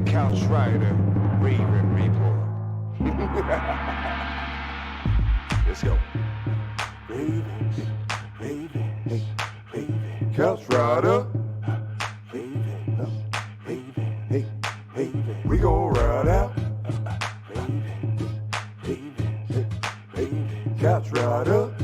Couch Rider, Raven Report. Let's go. Ravens, Ravens, Ravens. Couch Rider. Ravens, Ravens, hey, Ravens. We gon' ride out. Ravens, Ravens, Ravens. Couch Rider.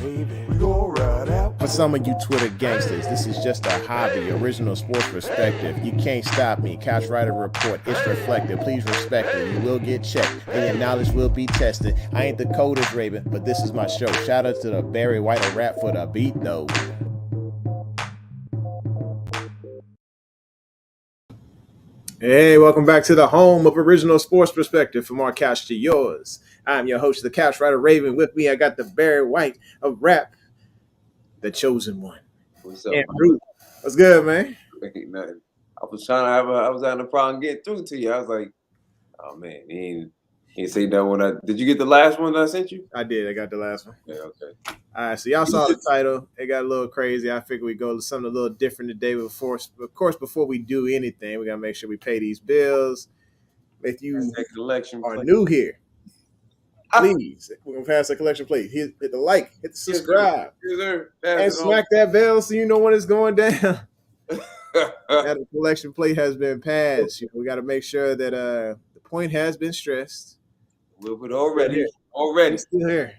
We gon' ride out. For some of you Twitter gangsters, this is just a hobby, original sports perspective. You can't stop me. Couch Rider Report, it's reflective. Please respect it. You will get checked, and your knowledge will be tested. I ain't the coldest Raven, but this is my show. Shout out to the Barry White of rap for the beat, though. Hey, welcome back to the home of original sports perspective, from our couch to yours. I'm your host, the Couch Rider Raven. With me, I got the Barry White of rap, the chosen one. What's up, Kam Ru. What's good, man? Ain't nothing. I was having a problem getting through to you. I was like, oh man, he ain't say that one. Did you get the last one that I sent you? I did. I got the last one. Yeah, okay. All right, so y'all saw the title. It got a little crazy. I figured we'd go to something a little different today. Of course, before we do anything, we got to make sure we pay these bills. If you are new here, please, we're going to pass the collection plate. Hit the like, hit the subscribe, and smack that bell so you know when it's going down. That collection plate has been passed. We got to make sure that the point has been stressed. But already. He's still here.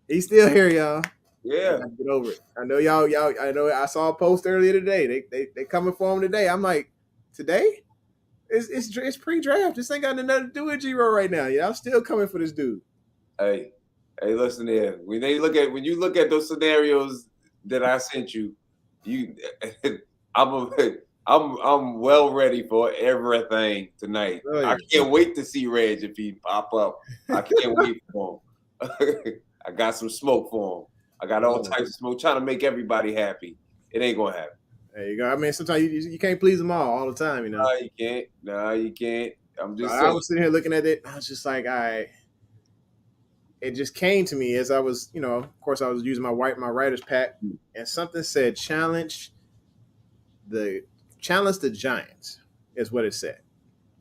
He's still here, y'all. Yeah. Get over it. I know y'all. I know. I saw a post earlier today. They coming for him today. I'm like, today? It's pre-draft. This ain't got nothing to do with G-Ro right now. Y'all still coming for this dude. Hey, listen here. When you look at those scenarios that I sent you, I'm well ready for everything tonight. Oh, yeah. I can't wait to see Reg if he pop up. I can't wait for him. I got some smoke for him. I got all types of smoke, trying to make everybody happy. It ain't gonna happen. There you go. I mean, sometimes you can't please them all the time, you know. No, you can't. I'm just saying. I was sitting here looking at it. I was just like, all right. It just came to me as I was, of course, I was using my writer's pack, and something said challenge the Giants is what it said.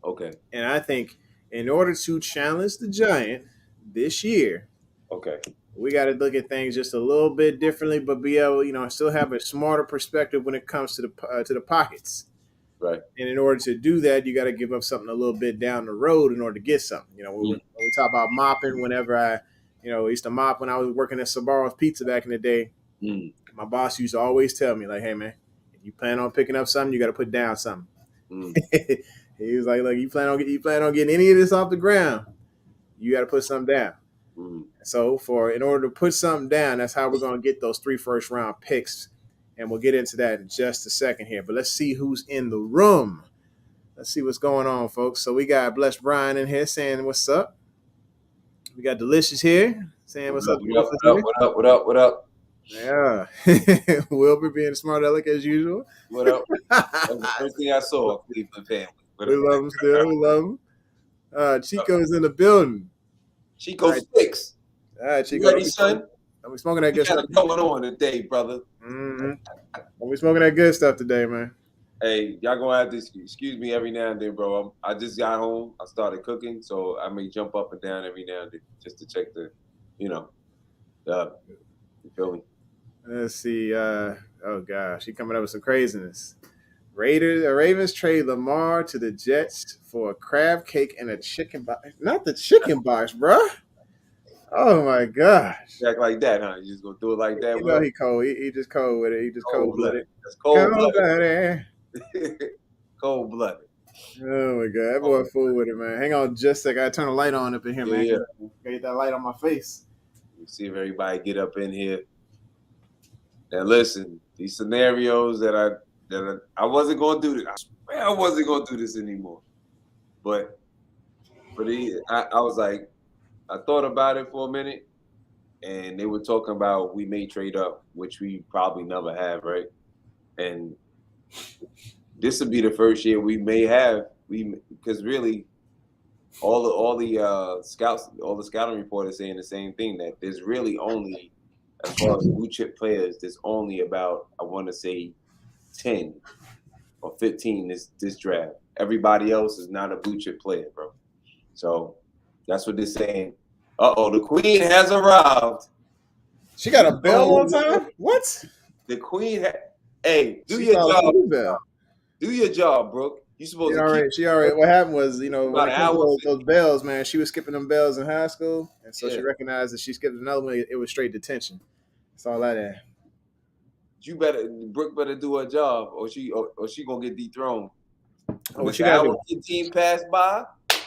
Okay. And I think in order to challenge the Giant this year, okay, we got to look at things just a little bit differently, but be able, still have a smarter perspective when it comes to the pockets. Right. And in order to do that, you got to give up something a little bit down the road in order to get something. When we talk about mopping, whenever I used to mop when I was working at Sabaro's Pizza back in the day, my boss used to always tell me, like, hey, man, if you plan on picking up something, you got to put down something. He was like, look, you plan on getting any of this off the ground, you got to put something down. So in order to put something down, that's how we're going to get those 3 first-round picks. And we'll get into that in just a second here. But let's see who's in the room. Let's see what's going on, folks. So we got Blessed Brian in here saying what's up. We got Delicious here saying what's up. What up? Yeah. Wilbur being a smart aleck as usual. What up? That was the first thing I saw, Cleveland family. We love him still. We love him. Chico's in the building. Chico's 6. All right, Chico. You ready, son? And we smoking that good stuff. Going on today, brother. Mm-hmm. We smoking that good stuff today, man. Hey, y'all gonna have to excuse me every now and then, bro. I just got home. I started cooking, so I may jump up and down every now and then just to check the, you feel me? Let's see. Oh gosh, he coming up with some craziness. Ravens trade Lamar to the Jets for a crab cake and a chicken box. Not the chicken box, bro. Oh my gosh! Act like that, huh? You just gonna do it like that? He cold. He just cold with it. He just cold-blooded. That's cold-blooded. Cold-blooded. Oh my god, that boy fool with it, man. Hang on just a second. I gotta turn the light on up in here, man. Yeah. Get that light on my face. You see if everybody get up in here. Now listen, these scenarios that I wasn't gonna do this. I swear I wasn't gonna do this anymore. But I was like. I thought about it for a minute, and they were talking about we may trade up, which we probably never have, right? And this would be the first year we may have, because really, all the scouts, all the scouting reporters saying the same thing, that there's really only, as far as blue chip players, there's only about, I want to say, 10 or 15 this draft. Everybody else is not a blue chip player, bro. So that's what they're saying. The queen has arrived. She got a bell on time? What? The queen hey, do She your called job. the bell. Do your job, Brooke. You supposed She already. What happened was, when About it an comes hour to those bells, man, she was skipping them bells in high school, and so she Yeah. recognized that she skipped another one. It was straight detention. That's all that is. Brooke better do her job, or she gonna get dethroned. Oh, She got 15 passed by.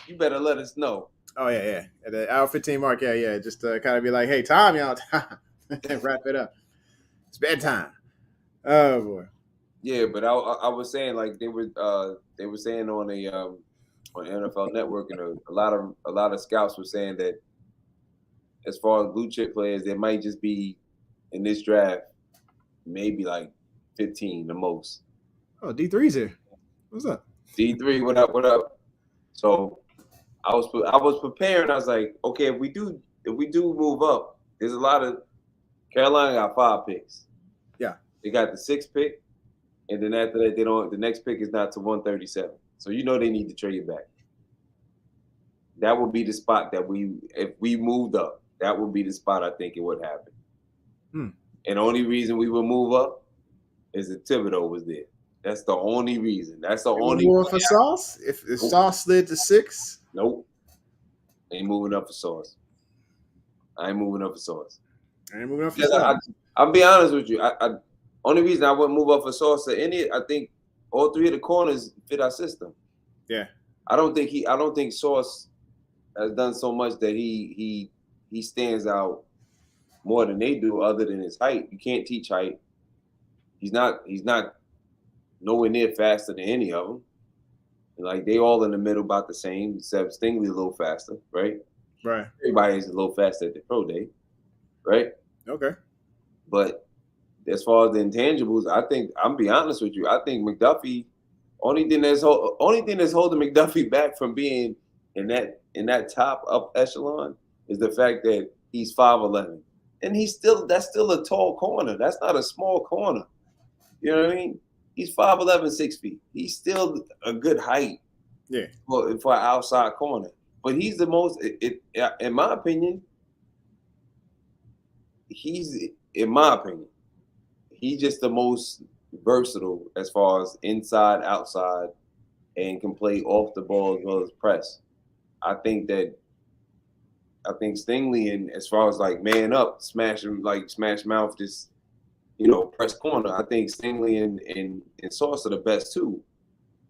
You better let us know. Oh yeah. At the hour 15 mark, yeah. Just kind of be like, hey, time, y'all, time, and wrap it up. It's bedtime. Oh boy. Yeah, but I was saying, like, they were saying on NFL Network, and a lot of scouts were saying that as far as blue chip players, there might just be in this draft maybe like 15 the most. Oh, D3's here. What's up? D3, what up? So I was preparing. I was like, okay, if we do move up, there's a lot of Carolina got 5 picks. Yeah, they got the 6th pick, and then after that, the next pick is not to 137. So they need to trade back. That would be the spot that if we moved up, that would be the spot I think it would happen. And the only reason we would move up is if Thibodeau was there. That's the only reason. That's the only. Moving for Sauce. If Sauce slid to 6, nope. Ain't moving up for Sauce. I ain't moving up for Sauce. I'll be honest with you. I only reason I wouldn't move up for Sauce I think all 3 of the corners fit our system. Yeah. I don't think Sauce has done so much that he stands out more than they do, other than his height. You can't teach height. He's not nowhere near faster than any of them. Like, they all in the middle about the same, except Stingley a little faster, right? Right. Everybody's a little faster at the pro day, right? Okay. But as far as the intangibles, I think, I'm be honest with you, I think McDuffie, only thing that's holding McDuffie back from being in that top up echelon is the fact that he's 5'11", and that's still a tall corner. That's not a small corner. You know what I mean? He's 5'11", 6 feet. He's still a good height. Yeah. For an outside corner, but he's the most. In my opinion, he's just the most versatile as far as inside, outside, and can play off the ball as well as press. I think Stingley, and as far as like man up, smash mouth, just press corner. I think Stingley and Sauce are the best too.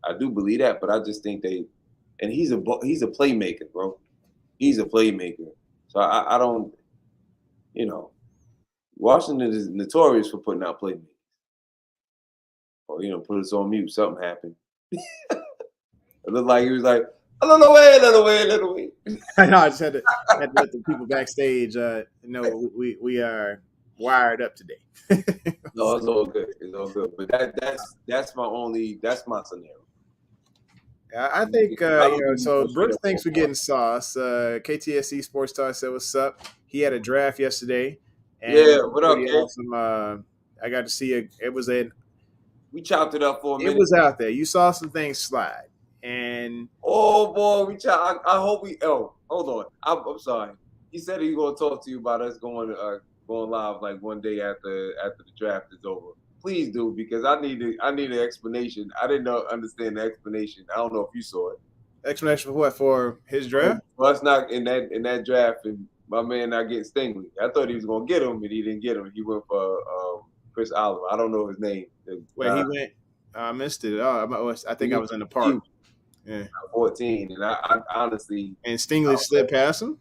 I do believe that, but I just think and he's a playmaker, bro. He's a playmaker. So I don't, Washington is notorious for putting out playmakers. Or put us on mute. Something happened. It looked like he was like, a little way. I know. I just had to let the people backstage know we are wired up today. No, it's all good. But that's my scenario. I think so. Brooks thinks we're getting Sauce. KTSC Sports Talk said what's up. He had a draft yesterday. And what up, kid? Awesome. I got to see it. We chopped it up for a minute. It was out there. You saw some things slide, and oh boy, I hope we. Oh, hold on. I'm sorry. He said he was gonna talk to you about us going live like one day after the draft is over. Please do, because I need an explanation. I didn't understand the explanation. I don't know if you saw it. Explanation for what? For his draft? Well, it's not in that draft, and my man not getting Stingley. I thought he was gonna get him, but he didn't get him. He went for Chris Oliver. I don't know his name. Wait, he went. I missed it. Oh, I think I was in the park. Yeah, 14, and I honestly. And Stingley slid past him.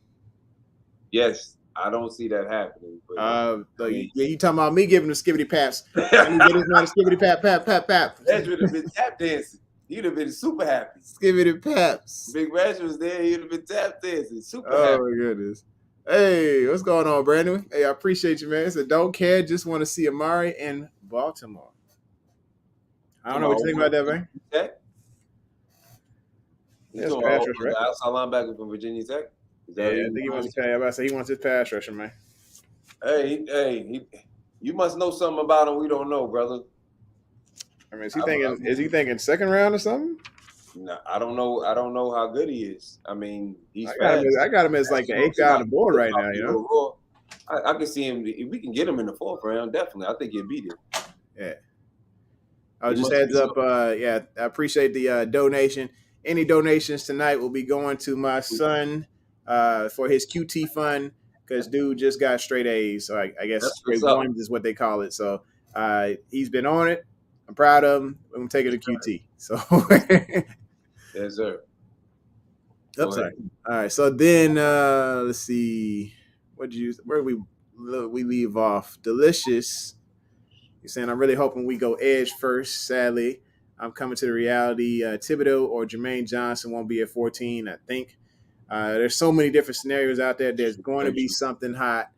Yes. I don't see that happening. But, you talking about me giving him skibbity paps? Let me get his man a skibbity pap. Reg would have been tap dancing. He'd have been super happy. Skibbity paps. Big Reg was there. He'd have been tap dancing. Super happy. Oh my goodness. Hey, what's going on, Brandon? Hey, I appreciate you, man. I said, don't care. Just want to see Amari in Baltimore. I don't know what you think about that, man. Tech? That's pass rush, right? Outside linebacker from Virginia Tech. Yeah, I think he wants to pay. I'm about to say he wants his pass rusher, man. Hey, you must know something about him we don't know, brother. I mean, is he thinking second round or something? No, I don't know. I don't know how good he is. I mean, he's I fast. got him as like the 8th guy on the board right now. You know, I can see him. If we can get him in the 4th round, definitely. I think he'll beat it. Yeah. I'll just heads up. I appreciate the donation. Any donations tonight will be going to my son for his QT fund because dude just got straight A's. So I guess straight ones is what they call it. So he's been on it. I'm proud of him. I'm taking to QT. So yes, sir. Oops, sorry. All right. So then let's see. Where we leave off? Delicious. You're saying I'm really hoping we go edge first. Sadly, I'm coming to the reality. Thibodeau or Jermaine Johnson won't be at 14. I think there's so many different scenarios out there. There's going to be something hot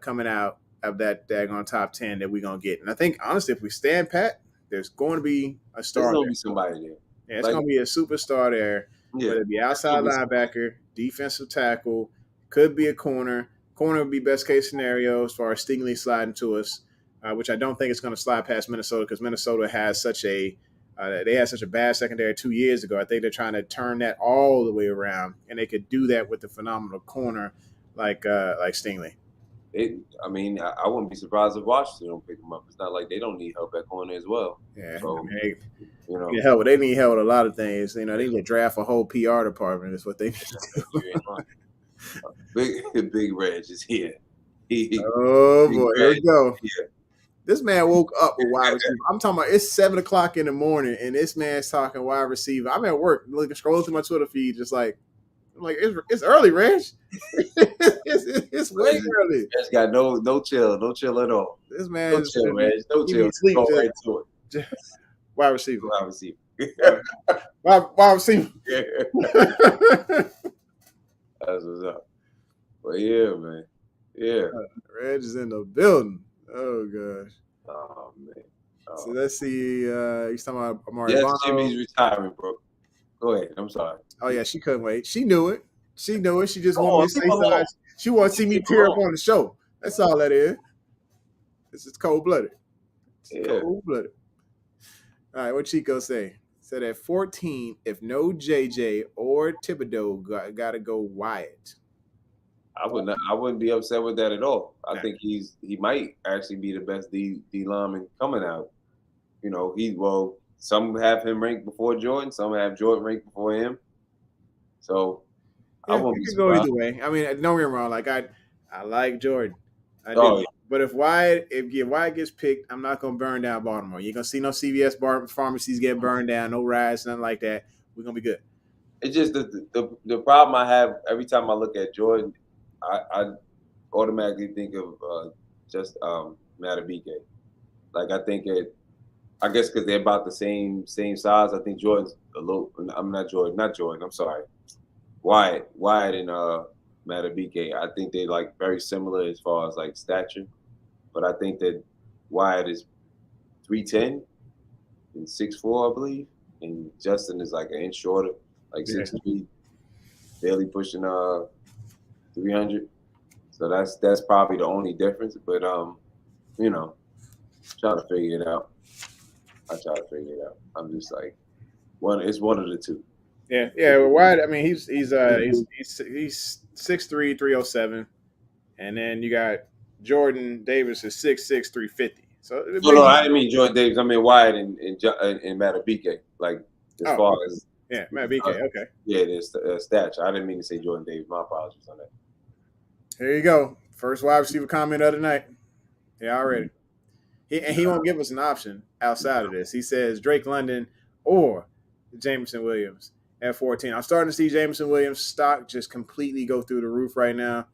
coming out of that daggone top 10 that we're gonna get. And I think honestly, if we stand pat, there's going to be a star. There's going to be somebody there. Yeah, it's going to be a superstar there. Yeah. Whether it be outside linebacker, defensive tackle, could be a corner. Corner would be best case scenario as far as Stingley sliding to us. Which I don't think it's going to slide past Minnesota because Minnesota has such a they had such a bad secondary 2 years ago. I think they're trying to turn that all the way around, and they could do that with the phenomenal corner like Stingley. I wouldn't be surprised if Washington don't pick them up. It's not like they don't need help at corner as well. Yeah, so, they need help with a lot of things. You know, they need to draft a whole PR department. Is what they need to do. Big Reg is here. Oh boy, here we go. Yeah. This man woke up with wide receiver. I'm talking about it's 7 o'clock in the morning, and this man's talking wide receiver. I'm at work, scrolling through my Twitter feed, just like, I'm like, it's early, Reg. it's way early. It's got no chill at all. This man, no chill, Reg. No chill. Sleep go right to it. Wide receiver. Wide receiver. Wide receiver. That's what's up. But yeah, man. Yeah. Reg is in the building. Oh gosh. Oh man. So let's see. He's talking about Amari. Yes, Jimmy's retiring, bro. Go ahead. I'm sorry. Oh yeah, she couldn't wait. She knew it. She just wanted me to say something. She wanted to see me tear up on the show. That's all that is. This is cold blooded. Cold blooded. All right, what Chico say? Said at 14, if no JJ or Thibodeau, got to go Wyatt. I wouldn't be upset with that at all. I think he might actually be the best D lineman coming out. You know, some have him ranked before Jordan, some have Jordan ranked before him. So I won't be surprised. Go either way. I mean, don't get me wrong. Like I like Jordan. Yeah. But if Wyatt gets picked, I'm not gonna burn down Baltimore. You're gonna see no CVS pharmacies get burned down, no riots, nothing like that. We're gonna be good. It's just the problem I have every time I look at Jordan. I automatically think of just Matabike. Like I think I guess because they're about the same size. I think Jordan's a little. I'm not Jordan. I'm sorry. Wyatt and Matabike. I think they like very similar as far as like stature, but I think that Wyatt is 3'10" and 6'4", I believe, and Justin is like an inch shorter, like 6'3", barely pushing 300. So that's probably the only difference. But try to figure it out. I try to figure it out. I'm just like it's one of the two. Yeah. Well, Wyatt. I mean, he's 6'3", 307, and then you got Jordan Davis is 6'6", 350. So no, I didn't mean Jordan Davis. I mean Wyatt and Matabike. Like as far as Matabike. Okay. Yeah, there's stature. I didn't mean to say Jordan Davis. My apologies on that. There you go. First wide receiver comment of the night. Yeah, already. He won't give us an option outside of this. He says Drake London or Jameson Williams at 14. I'm starting to see Jameson Williams' stock just completely go through the roof right now.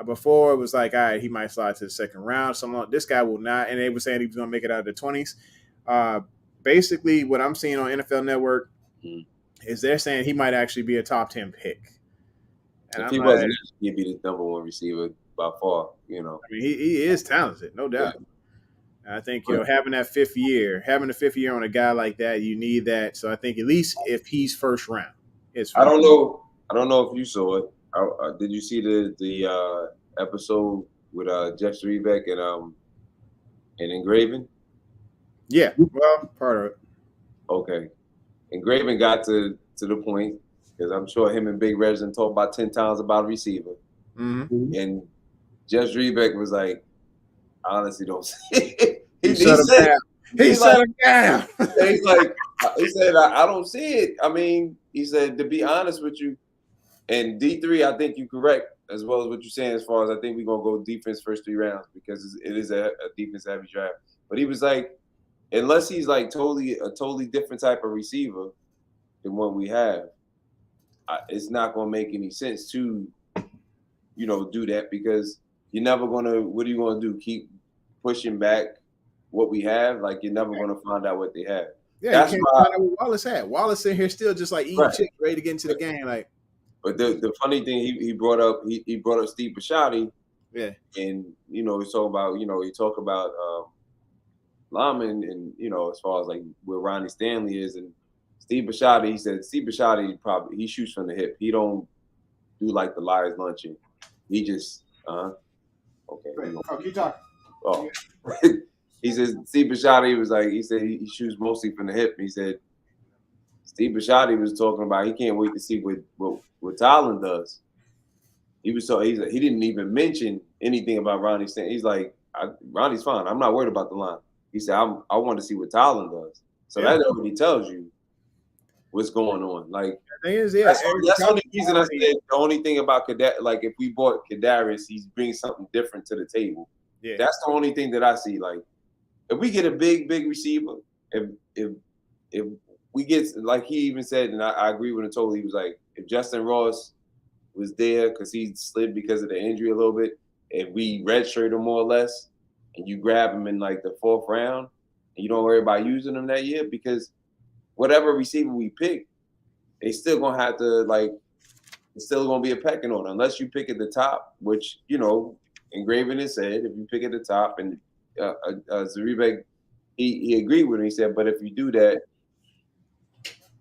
Before it was like, all right, he might slide to the second round. This guy will not. And they were saying he was going to make it out of the 20s. Basically, what I'm seeing on NFL Network is they're saying he might actually be a top 10 pick. And if he wasn't, he'd be the number one receiver by far. You know, I mean, he is talented, no doubt. Yeah. I think having the fifth year on a guy like that, you need that. So I think at least if he's first round, I don't know if you saw it. Did you see the episode with Jeff Strebeck and Engraven? Yeah, well, part of it. Okay. And Graven got to the point, because I'm sure him and Big Reg done talked about 10 times about a receiver. Mm-hmm. And Judge Rebeck was like, I honestly don't see it. He shut him down. He shut him down. He's like, he said, I don't see it. I mean, he said, to be honest with you, and D3, I think you're correct, as well as what you're saying, as far as I think we're going to go defense first 3 rounds, because it is a defense-heavy draft. But he was like, unless he's like a totally different type of receiver than what we have, it's not going to make any sense to, do that, because you're never going to, what are you going to do? Keep pushing back what we have? Like, you're never going to find out what they have. Yeah, that's you can't find out what Wallace had. Wallace in here still just like eating chips, ready to get into the game. Like, but the funny thing he brought up, he brought up Steve Bisciotti. Yeah. And, he talk about Lyman, and, as far as like where Ronnie Stanley is, and Steve Bisciotti, he said Steve Bisciotti he shoots from the hip. He don't do like the Liars luncheon. He just okay. Keep talking. Oh. He says Steve Bisciotti was like, he said he shoots mostly from the hip. He said Steve Bisciotti was talking about he can't wait to see what Tylen does. He didn't even mention anything about Ronnie Stanley. He's like, Ronnie's fine. I'm not worried about the line. He said, I want to see what Tylen does. So that already tells you what's going on. Like, the thing is, that's the only reason I said the only thing about Kadarius, like if we bought Kadarius, he's bringing something different to the table. Yeah. That's the only thing that I see. Like, if we get a big receiver, if we get, like he even said, and I agree with him totally, he was like, if Justin Ross was there because he slid because of the injury a little bit, if we redshirt him more or less, and you grab him in like the 4th round, and you don't worry about using him that year, because whatever receiver we pick, they still gonna have to, like, it's still gonna be a pecking order unless you pick at the top, which Engraven has said if you pick at the top, and Zaribek, he agreed with him. He said, but if you do that,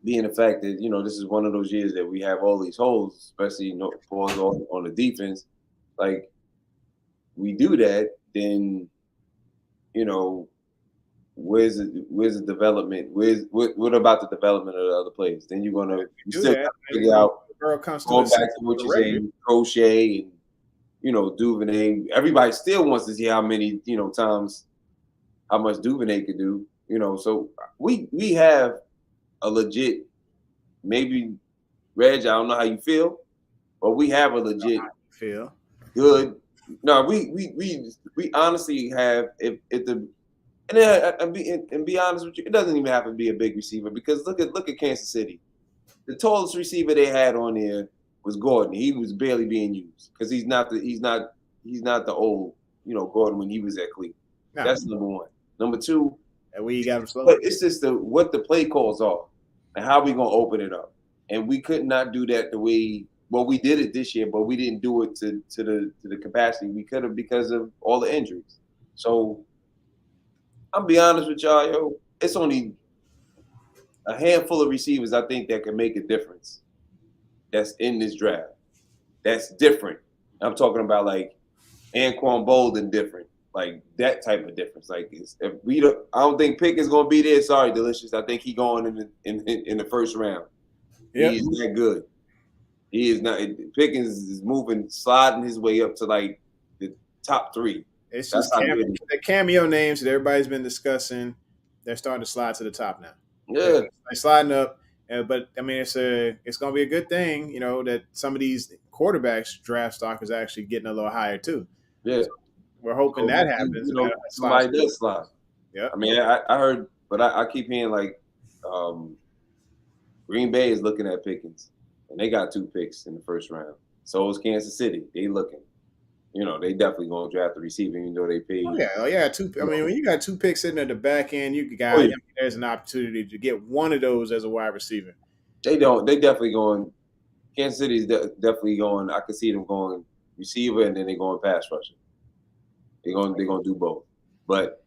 being the fact that this is one of those years that we have all these holes, especially on the defense, like we do that, then where's the development? What about the development of the other players? Then you're gonna figure out going back to what you're saying, Crochet and Duvernay. Everybody still wants to see how many times how much Duvernay could do. So we have a legit, maybe Reg, I don't know how you feel, but we have a legit good. No, we honestly have and be honest with you, it doesn't even have to be a big receiver, because look at Kansas City. The tallest receiver they had on there was Gordon. He was barely being used because he's not the old Gordon when he was at Cleveland. No. That's number one. Number two, and we got him slow. But it's just what the play calls are and how we gonna open it up. And we could not do that the way. Well, we did it this year, but we didn't do it to the capacity we could have because of all the injuries. So I'll be honest with y'all, yo. It's only a handful of receivers I think that can make a difference. That's in this draft. That's different. I'm talking about like Anquan Bolden different, like that type of difference. Like I don't think Pickett's gonna be there. Sorry, Delicious. I think he going in the first round. Yep. He is that good. He is not. Pickens is sliding his way up to like the top 3. It's just the cameo names that everybody's been discussing. They're starting to slide to the top now. Yeah, they're sliding up. But I mean, it's going to be a good thing, that some of these quarterbacks draft stock is actually getting a little higher too. Yeah, so we're hoping that happens. Somebody does slide. Yeah, I mean, I heard, but I keep hearing like Green Bay is looking at Pickens, and they got 2 picks in the first round. So is Kansas City. They looking. They definitely going to draft the receiver, even though they paid. Oh yeah, 2. I mean, when you got 2 picks sitting at the back end, there's an opportunity to get one of those as a wide receiver. They definitely going. Kansas City is definitely going. I could see them going receiver, and then they're going pass rusher. They're going to do both. But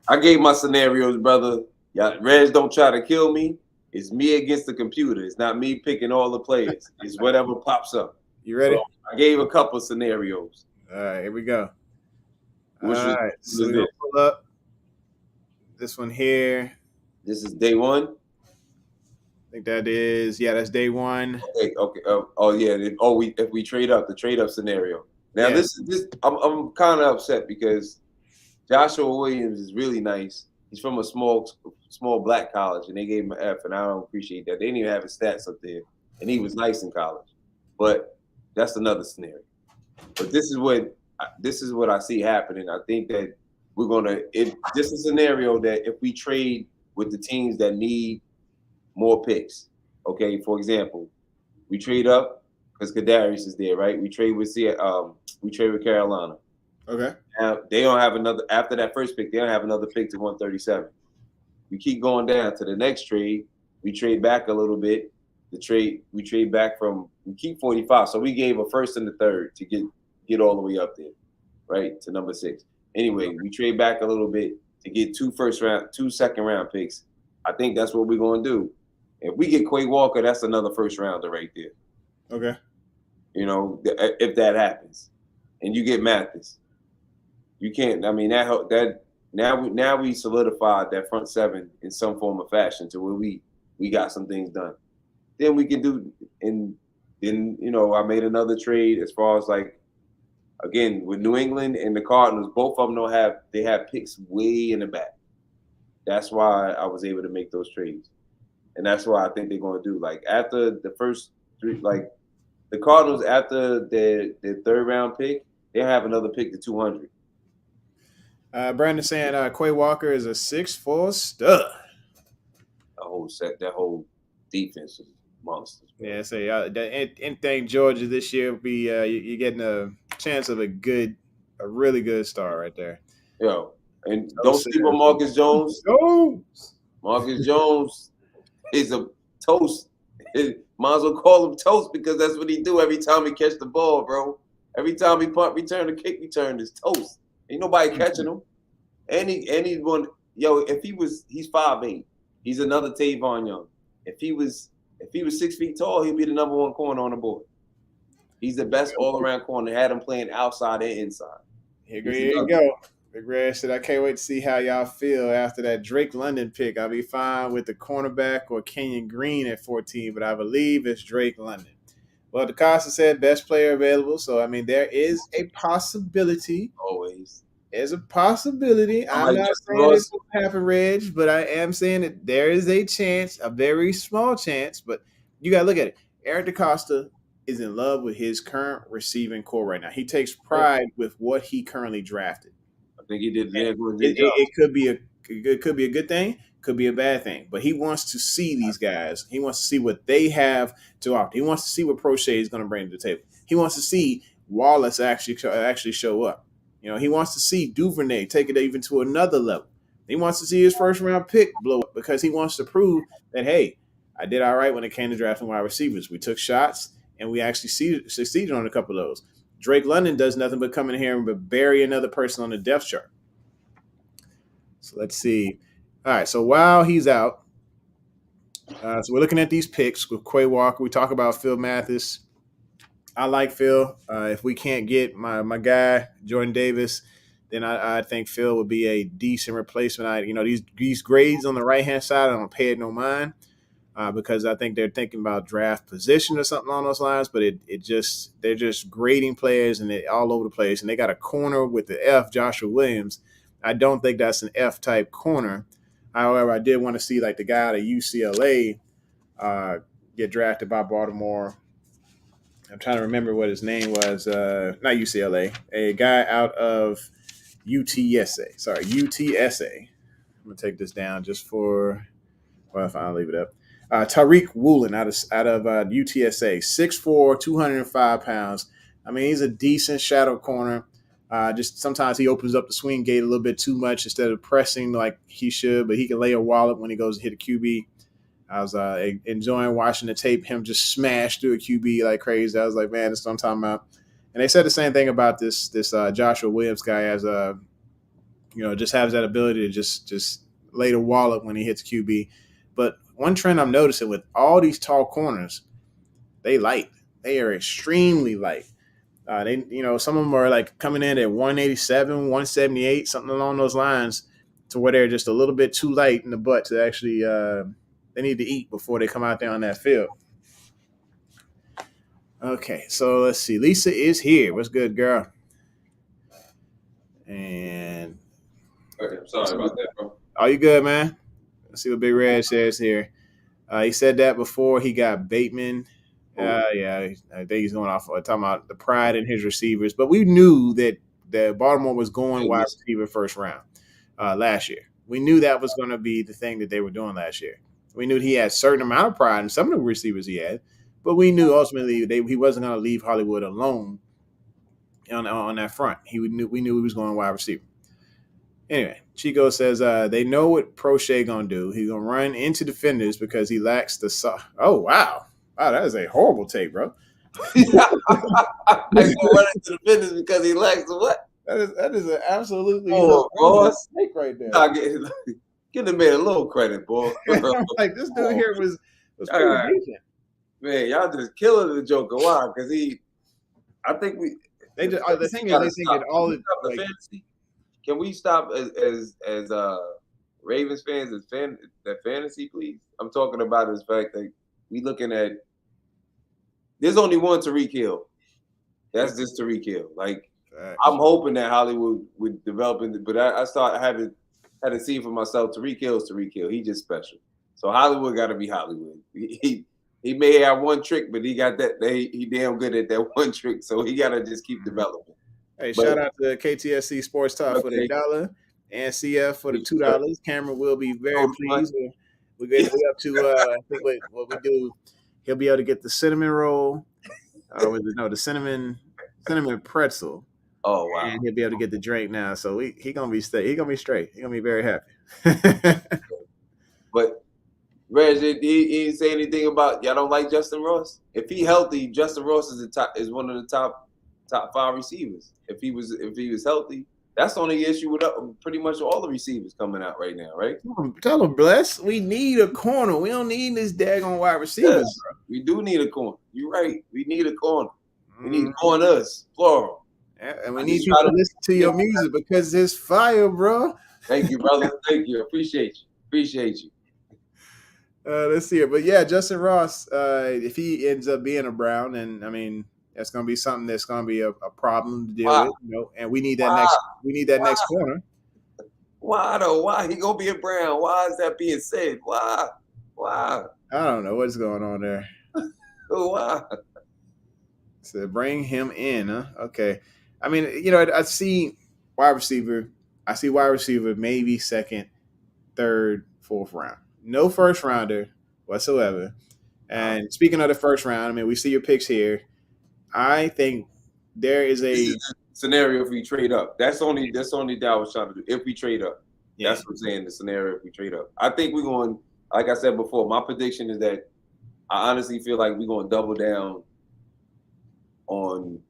I gave my scenarios, brother. Y'all, Reg, don't try to kill me. It's me against the computer. It's not me picking all the players. It's whatever pops up. You ready? So I gave a couple scenarios. All right, here we go. So pull up. This one here, This is day one. I think that's day one. Okay. If we trade up, the trade up scenario. Now Yeah. I'm kind of upset because Joshua Williams is really nice. He's from a small black college, and they gave him an F, and I don't appreciate that. They didn't even have his stats up there, and he was nice in college. But that's another scenario. But this is what I see happening. I think that this is a scenario that if we trade with the teams that need more picks, okay. For example, we trade up because Kadarius is there, right? We trade with Carolina. Okay. Now, they don't have another after that first pick. They don't have another pick to 137. We keep going down to the next trade. We trade back a little bit. We trade back we keep 45. So we gave a first and a third to get all the way up there, right, to number 6. Anyway, we trade back a little bit to get 2 second round picks. I think that's what we're going to do. If we get Quay Walker, that's another first rounder right there. Okay. If that happens, and you get Mathis, you can't. I mean, that now we solidified that front 7 in some form of fashion to where we got some things done. Then we can do, and then I made another trade as far as like, again, with New England and the Cardinals, both of them they have picks way in the back. That's why I was able to make those trades. And that's why I think they're going to do. Like, after the first 3, like, the Cardinals, after their third round pick, they have another pick to 200. Brandon saying Quay Walker is a 6'4" stud. That whole defense is monsters. Yeah, say anything Georgia this year will be you're getting a chance of a really good start right there. Yo, and don't sleep on Marcus Jones. Marcus Jones is a toast. Might as well call him toast because that's what he do every time he catch the ball, bro. Every time he punt return, the kick return is toast. Ain't nobody catching him. And he's one. Yo, he's 5'8". He's another Tavon Young. If he was 6 feet tall, he'd be the number 1 corner on the board. He's the best all-around corner. Had him playing outside and inside. Here you go. Big Red said, I can't wait to see how y'all feel after that Drake London pick. I'll be fine with the cornerback or Kenyon Green at 14, but I believe it's Drake London. Well, DeCosta said best player available. So, I mean, there is a possibility. Always. There's a possibility. I'm not saying it's going to happen, Reg, but I am saying that there is a chance, a very small chance, but you got to look at it. Eric DeCosta is in love with his current receiving core right now. He takes pride with what he currently drafted. I think he did. It could be a good thing, could be a bad thing, but he wants to see these guys. He wants to see what they have to offer. He wants to see what Prochet is going to bring to the table. He wants to see Wallace actually show up. He wants to see Duvernay take it even to another level. He wants to see his first round pick blow up because he wants to prove that, hey, I did all right when it came to drafting wide receivers. We took shots and we actually succeeded on a couple of those. Drake London does nothing but come in here and bury another person on the depth chart. So let's see. All right, so while he's out, so we're looking at these picks with Quay Walker. We talk about Phil Mathis. I like Phil. If we can't get my guy, Jordan Davis, then I think Phil would be a decent replacement. These grades on the right-hand side, I don't pay it no mind because I think they're thinking about draft position or something along those lines, but they're just grading players and they're all over the place. And they got a corner with the F, Joshua Williams. I don't think that's an F-type corner. However, I did want to see like the guy out of UCLA get drafted by Baltimore. I'm trying to remember what his name was. Not UCLA. A guy out of UTSA. Sorry, UTSA. I'm going to take this down just for – well, I'll leave it up. Tariq Woolen out of UTSA. 6'4", 205 pounds. I mean, he's a decent shadow corner. Just sometimes he opens up the swing gate a little bit too much instead of pressing like he should, but he can lay a wallop when he goes to hit a QB. I was enjoying watching the tape, him just smash through a QB like crazy. I was like, man, that's what I'm talking about. And they said the same thing about this Joshua Williams guy as just has that ability to just lay the wallop when he hits QB. But one trend I'm noticing with all these tall corners, they light. They are extremely light. Some of them are like coming in at 187, 178, something along those lines. to where they're just a little bit too light in the butt to actually they need to eat before they come out there on that field. Okay, so let's see. Lisa is here. What's good, girl? And Okay, sorry about that, bro. are you good, man? Let's see what Big Red says here. He said that before he got Bateman. Yeah, I think he's going off talking about the pride in his receivers. But we knew that Baltimore was going wide receiver first round last year. We knew that was going to be the thing that they were doing last year. We knew he had a certain amount of pride in some of the receivers he had, but we knew ultimately he wasn't going to leave Hollywood alone on that front. We knew he was going wide receiver. Anyway, Chico says they know what Prochet going to do. He's going to run into defenders because he lacks the Oh, wow. Wow, that is a horrible take, bro. He's going to run into defenders because he lacks the what? That is an absolutely take right there. Nah, give the man a little credit, boy. Like, this dude here was pretty decent. Man, y'all just killing the Joker. Why? Because I think we. The thing is, they think that all the fantasy. Can we stop as Ravens fans that fantasy, please? I'm talking about the fact that we looking at. There's only one Tariq Hill. That's just Tariq Hill. Like, I'm hoping that Hollywood would develop it, but I had to see for myself. Tariq Hill is Tariq Hill. He just special. So Hollywood got to be Hollywood. He may have one trick, but he got that. He damn good at that one trick. So he got to just keep developing. Hey, shout out to KTSC Sports Talk for the $1 and CF for the $2. Cameron will be very pleased. We're going to be up to I think what we do. He'll be able to get the cinnamon roll. The cinnamon pretzel. Oh wow! And he'll be able to get the drink now. So he gonna be straight. He gonna be very happy. But Reg, he didn't say anything about y'all don't like Justin Ross. If he healthy, Justin Ross is one of the top 5 receivers. If he was healthy, that's the only issue with pretty much all the receivers coming out right now, right? Tell him, Bless. We need a corner. We don't need this daggone wide receivers, bro. We do need a corner. You're right. We need a corner. We need corners, plural. Yeah, and we need you to listen to your music because it's fire, bro. Thank you, brother. Thank you. Appreciate you. Let's see it. But yeah, Justin Ross, if he ends up being a Brown, and I mean that's gonna be something that's gonna be a problem to deal with, and we need that next corner. Why though? Why he gonna be a Brown? Why is that being said? Why? I don't know what's going on there. Why? So bring him in, huh? Okay. I mean, I see wide receiver. I see wide receiver maybe second, third, fourth round. No first rounder whatsoever. And speaking of the first round, I mean, we see your picks here. I think there is a scenario if we trade up. That's only that I was trying to do. If we trade up, that's what I'm saying. The scenario if we trade up, I think we're going. Like I said before, my prediction is that I honestly feel like we're going to double down on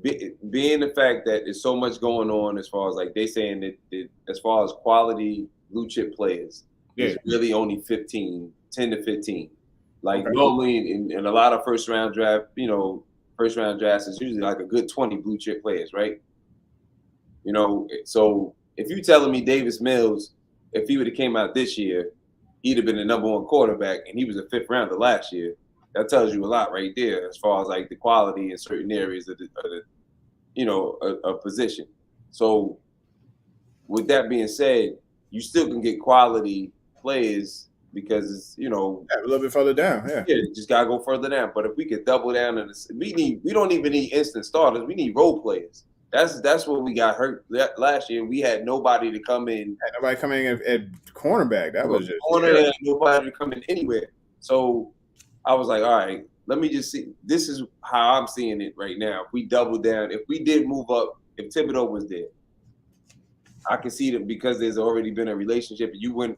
being the fact that there's so much going on as far as like they saying that as far as quality blue chip players, it's really only 10 to 15. Like normally in a lot of first round drafts is usually like a good 20 blue chip players, right? So if you're telling me Davis Mills, if he would have came out this year, he'd have been the number 1 quarterback, and he was a 5th rounder last year. That tells you a lot right there as far as like the quality in certain areas of a position. So with that being said, you still can get quality players because it's, a little bit further down. Yeah, just gotta go further down. But if we could double down on this, we don't even need instant starters. We need role players. That's what we got hurt last year. We had nobody to come in. Had nobody coming in at cornerback. That was just corner. Nobody to come in anywhere. So I was like, all right, let me just see. This is how I'm seeing it right now. If we double down, if we did move up, if Thibodeau was there, I can see that because there's already been a relationship. You went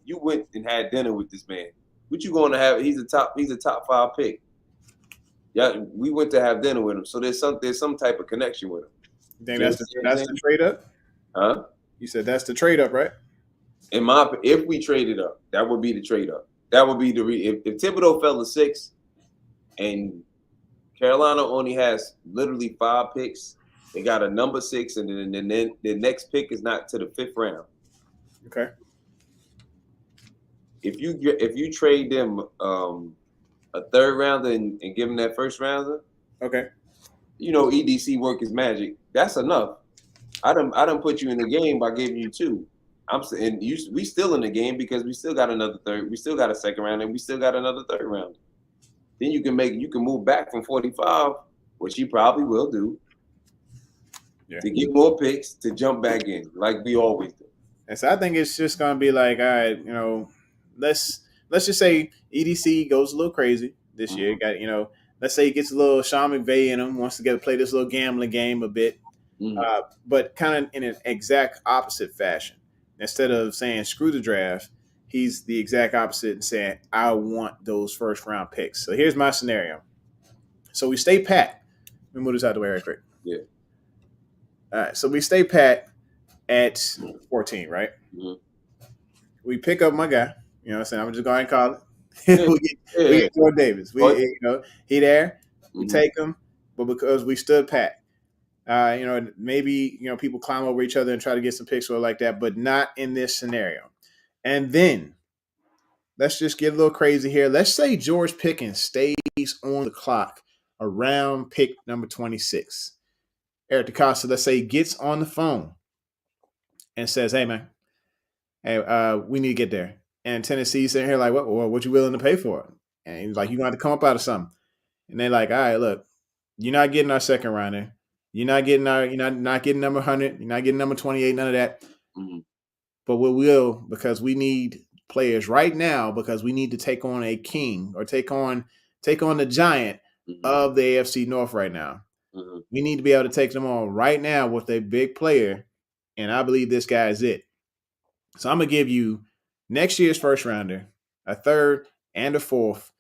and had dinner with this man. What you going to have? He's a top 5 pick. Yeah, we went to have dinner with him. So there's some type of connection with him. You think that's the trade up? Huh? You said that's the trade up, right? If we traded up, that would be the trade up. That would be if Thibodeau fell to 6, and Carolina only has literally 5 picks. They got a number 6, and then the next pick is not to the 5th round. Okay. if you trade them a third rounder and give them that first rounder, okay, EDC work is magic. That's enough. I done put you in the game by giving you 2. I'm saying we still in the game because we still got another third. We still got a second round and we still got another third round. Then you can move back from 45, which you probably will do, to get more picks to jump back in like we always do. And so I think it's just gonna be like, all right, let's just say EDC goes a little crazy this year. Got let's say he gets a little Sean McVay in him, wants to play this little gambling game a bit, but kind of in an exact opposite fashion. Instead of saying screw the draft, he's the exact opposite and saying I want those first round picks. So here's my scenario. So we stay pat. Let me move this out of the way right quick. Yeah. All right. So we stay pat at 14, right? Mm-hmm. We pick up my guy. You know what I'm saying? I'm just going to call it. we get Jordan Davis. He there. We take him, but because we stood pat. Maybe people climb over each other and try to get some picks or like that, but not in this scenario. And then let's just get a little crazy here. Let's say George Pickens stays on the clock around pick number 26. Eric DeCosta, let's say, gets on the phone and says, "Hey man, we need to get there." And Tennessee's sitting here like, "What you willing to pay for it?" And he's like, "You're going to have to come up out of something." And they're like, "All right, look, you're not getting our second rounder. You're not getting not getting number 100. You're not getting number 28. None of that. Mm-hmm. But we will, because we need players right now, because we need to take on a king or take on the giant of the AFC North right now. Mm-hmm. We need to be able to take them on right now with a big player, and I believe this guy is it. So I'm gonna give you next year's first rounder, a third and a fourth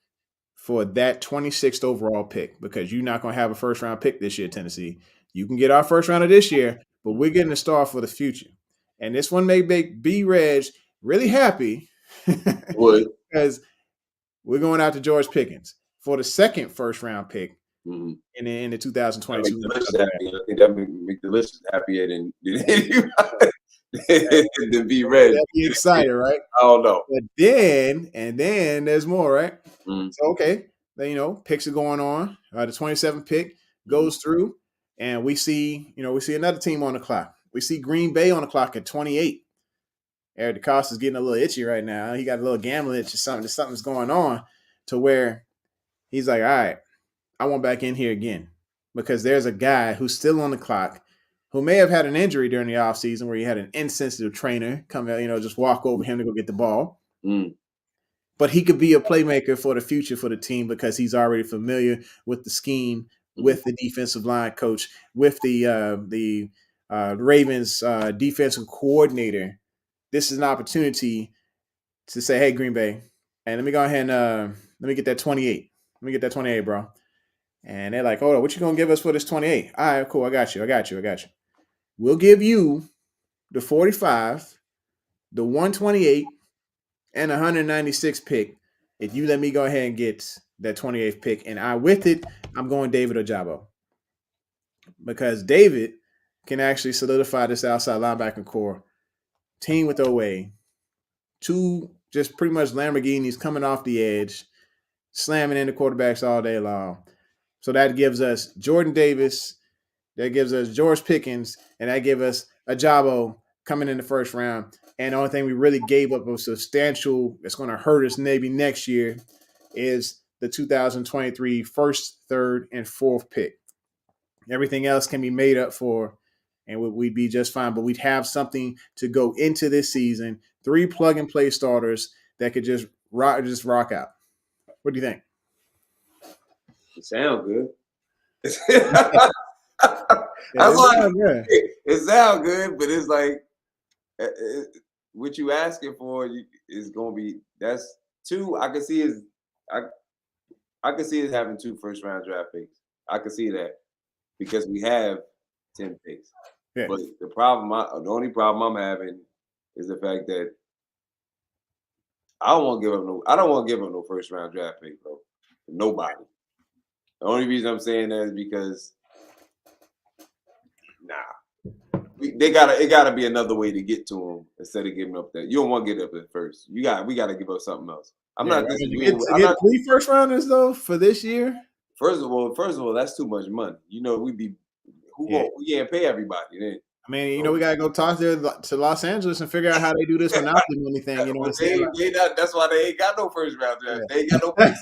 for that 26th overall pick, because you're not gonna have a first round pick this year, Tennessee. You can get our first rounder this year, but we're getting a star for the future. And this one may make B-Reg really happy because we're going out to George Pickens for the second first round pick in the 2022. I think that make the listeners happier than B-Reg. That'd be excited, right? I don't know. But then there's more, right? Mm-hmm. So okay, then picks are going on. The 27th pick goes through, and we see another team on the clock. We see Green Bay on the clock at 28. Eric DeCosta's getting a little itchy right now. He got a little gambling itch or something. Something's going on to where he's like, all right, I want back in here again, because there's a guy who's still on the clock who may have had an injury during the offseason where he had an insensitive trainer come out, just walk over him to go get the ball. But he could be a playmaker for the future for the team because he's already familiar with the scheme, with the defensive line coach, with the Ravens defensive coordinator. This is an opportunity to say, hey, Green Bay, and let me go ahead and let me get that 28. Let me get that 28, bro. And they're like, hold on, what you going to give us for this 28? All right, cool. I got you. We'll give you the 45, the 128, and 196 pick if you let me go ahead and get that 28th pick. And with it, I'm going David Ojabo. Because David can actually solidify this outside linebacker core. Team with Oweh. 2 just pretty much Lamborghinis coming off the edge, slamming into quarterbacks all day long. So that gives us Jordan Davis, that gives us George Pickens, and that gives us Ojabo coming in the first round. And the only thing we really gave up was substantial that's going to hurt us maybe next year is the 2023 first, third, and fourth pick. Everything else can be made up for, and we'd be just fine. But we'd have something to go into this season, 3 plug-and-play starters that could just rock out. What do you think? It sounds good. It sounds good, but it's like what you asking for is going to be that's 2. I can see is I can see us having 2 first-round draft picks. I can see that because we have 10 picks. Yeah. But the only problem I'm having is the fact that I don't want to give up no first-round draft pick, bro. Nobody. The only reason I'm saying that is because, It gotta be another way to get to him instead of giving up that. You don't want to get up at first. We gotta give up something else. I'm not disagreeing. To get 3 first rounders though for this year. First of all, that's too much money. You know, we can't pay everybody then. I mean, we gotta go talk to Los Angeles and figure out how they do this without them anything. You know what I'm saying? That's why they ain't got no first round draft. They ain't got no picks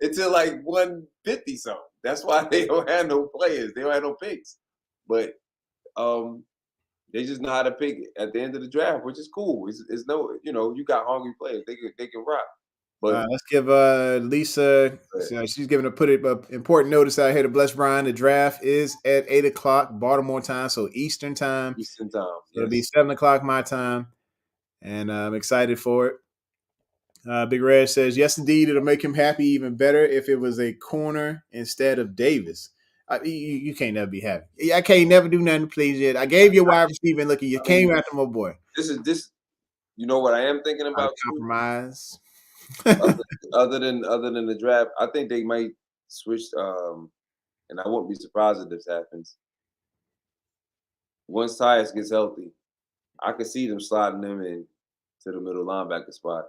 until like 150 something. That's why they don't have no players. They don't have no picks. But they just know how to pick at the end of the draft, which is cool. It's no, you got hungry players. They can rock. But let's give Lisa. She's giving a important notice out here to Bless Brian. The draft is at 8:00 Baltimore time, so Eastern time. Eastern time. It'll be 7:00 my time, and I'm excited for it. Big Red says, yes, indeed, it'll make him happy even better if it was a corner instead of Davis. You can't never be happy. I can't never do nothing to please you. I gave you a wide receiver and look, you came after my boy. This. You know what I am thinking about? Compromise. other than the draft, I think they might switch. And I wouldn't be surprised if this happens. Once Tyus gets healthy, I could see them sliding him in to the middle linebacker spot.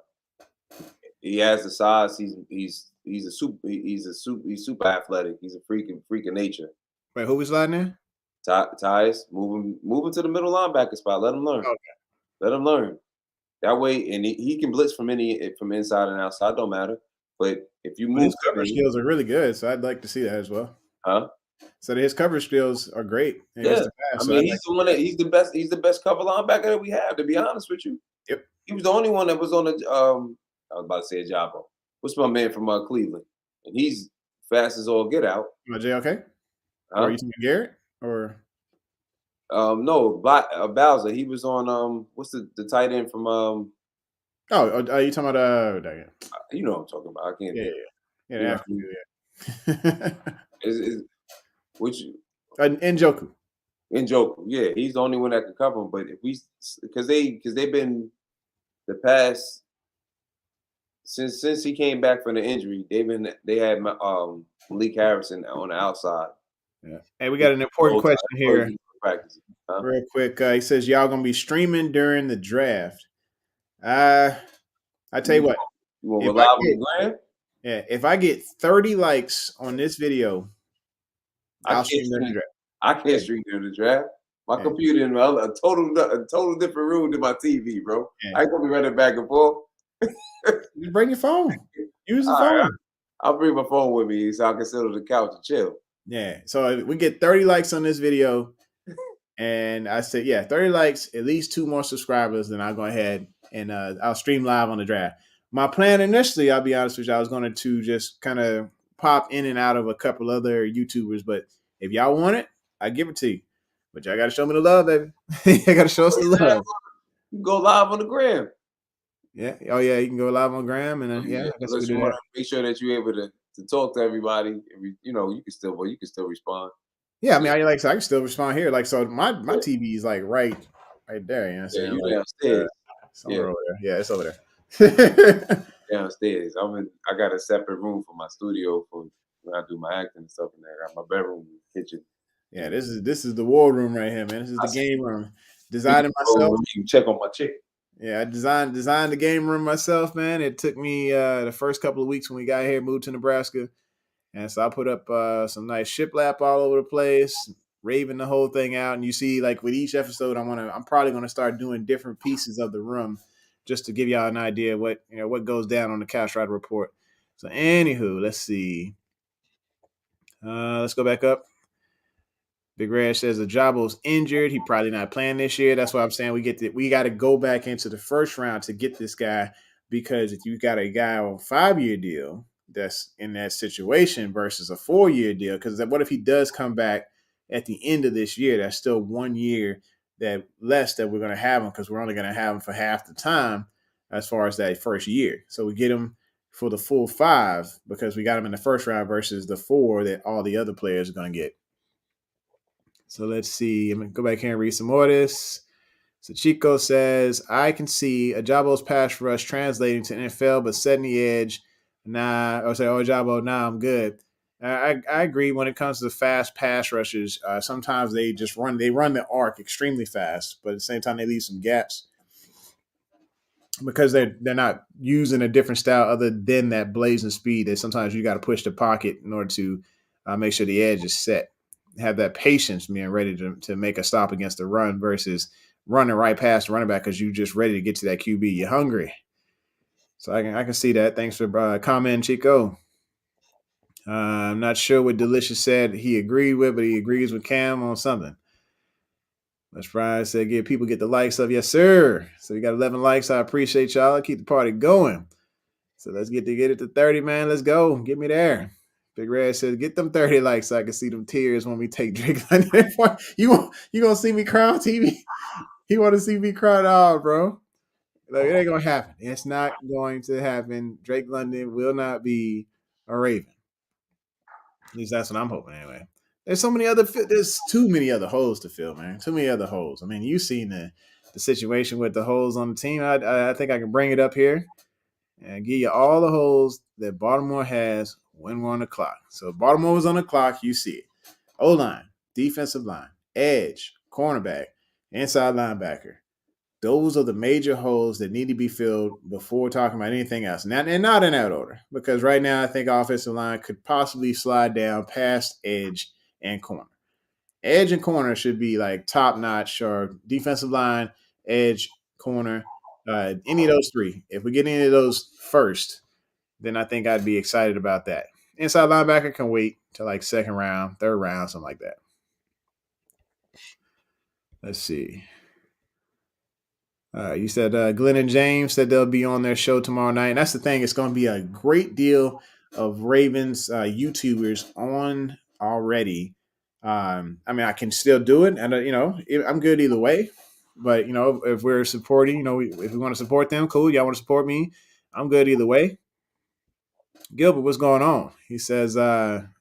He has the size. He's super athletic. He's a freak of nature. Wait, who was sliding in? Tyus, moving to the middle linebacker spot. Let him learn. Okay. Let him learn. That way, and he can blitz from inside and outside. Don't matter. But if you move, his coverage skills are really good. So I'd like to see that as well. Huh? So his coverage skills are great. Yeah, he's the best. He's the best cover linebacker that we have. To be honest with you. Yep. He was the only one that was on the. I was about to say a Jabo. What's my man from Cleveland? And he's fast as all get out. JLK? Or are you talking Garrett? Or no, Bowser. He was on what's the tight end from are you talking about you know what I'm talking about. I can't which Njoku. Yeah, he's the only one that can cover him. But if because they've been the past since he came back from the injury, they had Malik Harrison on the outside. Yeah. Hey, we got an important question here. Real quick. He says, y'all going to be streaming during the draft. I tell you what. You want to live on the gram? Yeah, if I get 30 likes on this video, I'll stream during the draft. I can't stream during the draft. My computer in a total different room than my TV, bro. Yeah. I ain't going to be running back and forth. You bring your phone. Use the phone. I'll bring my phone with me so I can sit on the couch and chill. Yeah. So if we get 30 likes on this video, and I said, 30 likes, at least 2 more subscribers, then I'll go ahead and I'll stream live on the draft. My plan initially, I'll be honest with you, I was going to just kind of pop in and out of a couple other YouTubers, but if y'all want it, I give it to you. But y'all got to show me the love, baby. You got to show us the love. You go live on the gram. Yeah. Oh, yeah. You can go live on Gram, and you want to make sure that you're able to talk to everybody. You can still respond. Yeah, I mean, I can still respond here. Like, so my TV is like right there. You know what I'm saying? You downstairs. Somewhere over there. Yeah, it's over there. Downstairs. I got a separate room for my studio for when I do my acting and stuff in there. I got my bedroom, kitchen. Yeah, this is the war room right here, man. This is the game room. Designed it myself. You can check on my chick. Yeah, I designed the game room myself, man. It took me the first couple of weeks when we got here, moved to Nebraska. And so I put up some nice shiplap all over the place, raving the whole thing out. And you see, like with each episode, I'm probably gonna start doing different pieces of the room just to give y'all an idea of what goes down on the Couch Rider Report. So anywho, let's see. Let's go back up. Big Red says Ajabo's injured. He probably not playing this year. That's why I'm saying we got to go back into the first round to get this guy, because if you got a guy on a 5-year deal that's in that situation versus a 4-year deal, because what if he does come back at the end of this year? That's still 1 year that we're going to have him, because we're only going to have him for half the time as far as that first year. So we get him for the full 5 because we got him in the first round versus the 4 that all the other players are going to get. So let's see. I'm going to go back here and read some more of this. So Chico says, I can see Ajabo's pass rush translating to NFL, but setting the edge. Ojabo, I'm good. I agree. When it comes to fast pass rushes, sometimes they run the arc extremely fast, but at the same time they leave some gaps because they're not using a different style other than that blazing speed. That sometimes you got to push the pocket in order to make sure the edge is set. Have that patience, being ready to make a stop against the run versus running right past the running back because you're just ready to get to that QB. You're hungry. So I can see that. Thanks for commenting, Chico. I'm not sure what Delicious said he agreed with, but he agrees with Cam on something. Let's Brian said, "Give people get the likes up." Yes, sir. So we got 11 likes. I appreciate y'all. Keep the party going. So let's get it to 30, man. Let's go. Get me there. Big Red says, "Get them 30 likes so I can see them tears when we take Drake London." You gonna see me cry on TV? He want to see me cry out, bro. Like, it ain't gonna happen. It's not going to happen. Drake London will not be a Raven. At least that's what I'm hoping anyway. There's too many other holes to fill, man. Too many other holes. I mean, you've seen the situation with the holes on the team. I think I can bring it up here and give you all the holes that Baltimore has when we're on the clock. So Baltimore was on the clock. You see it. O-line, defensive line, edge, cornerback, inside linebacker. Those are the major holes that need to be filled before talking about anything else. Not in that order, because right now I think offensive line could possibly slide down past edge and corner. Edge and corner should be like top notch, or defensive line, edge, corner, any of those three. If we get any of those first, then I think I'd be excited about that. Inside linebacker can wait till like second round, third round, something like that. Let's see. You said Glenn and James said they'll be on their show tomorrow night. And that's the thing. It's going to be a great deal of Ravens YouTubers on already. I mean, I can still do it. And, I'm good either way. But, if we're supporting, if we want to support them, cool. Y'all want to support me? I'm good either way. Gilbert, what's going on? He says,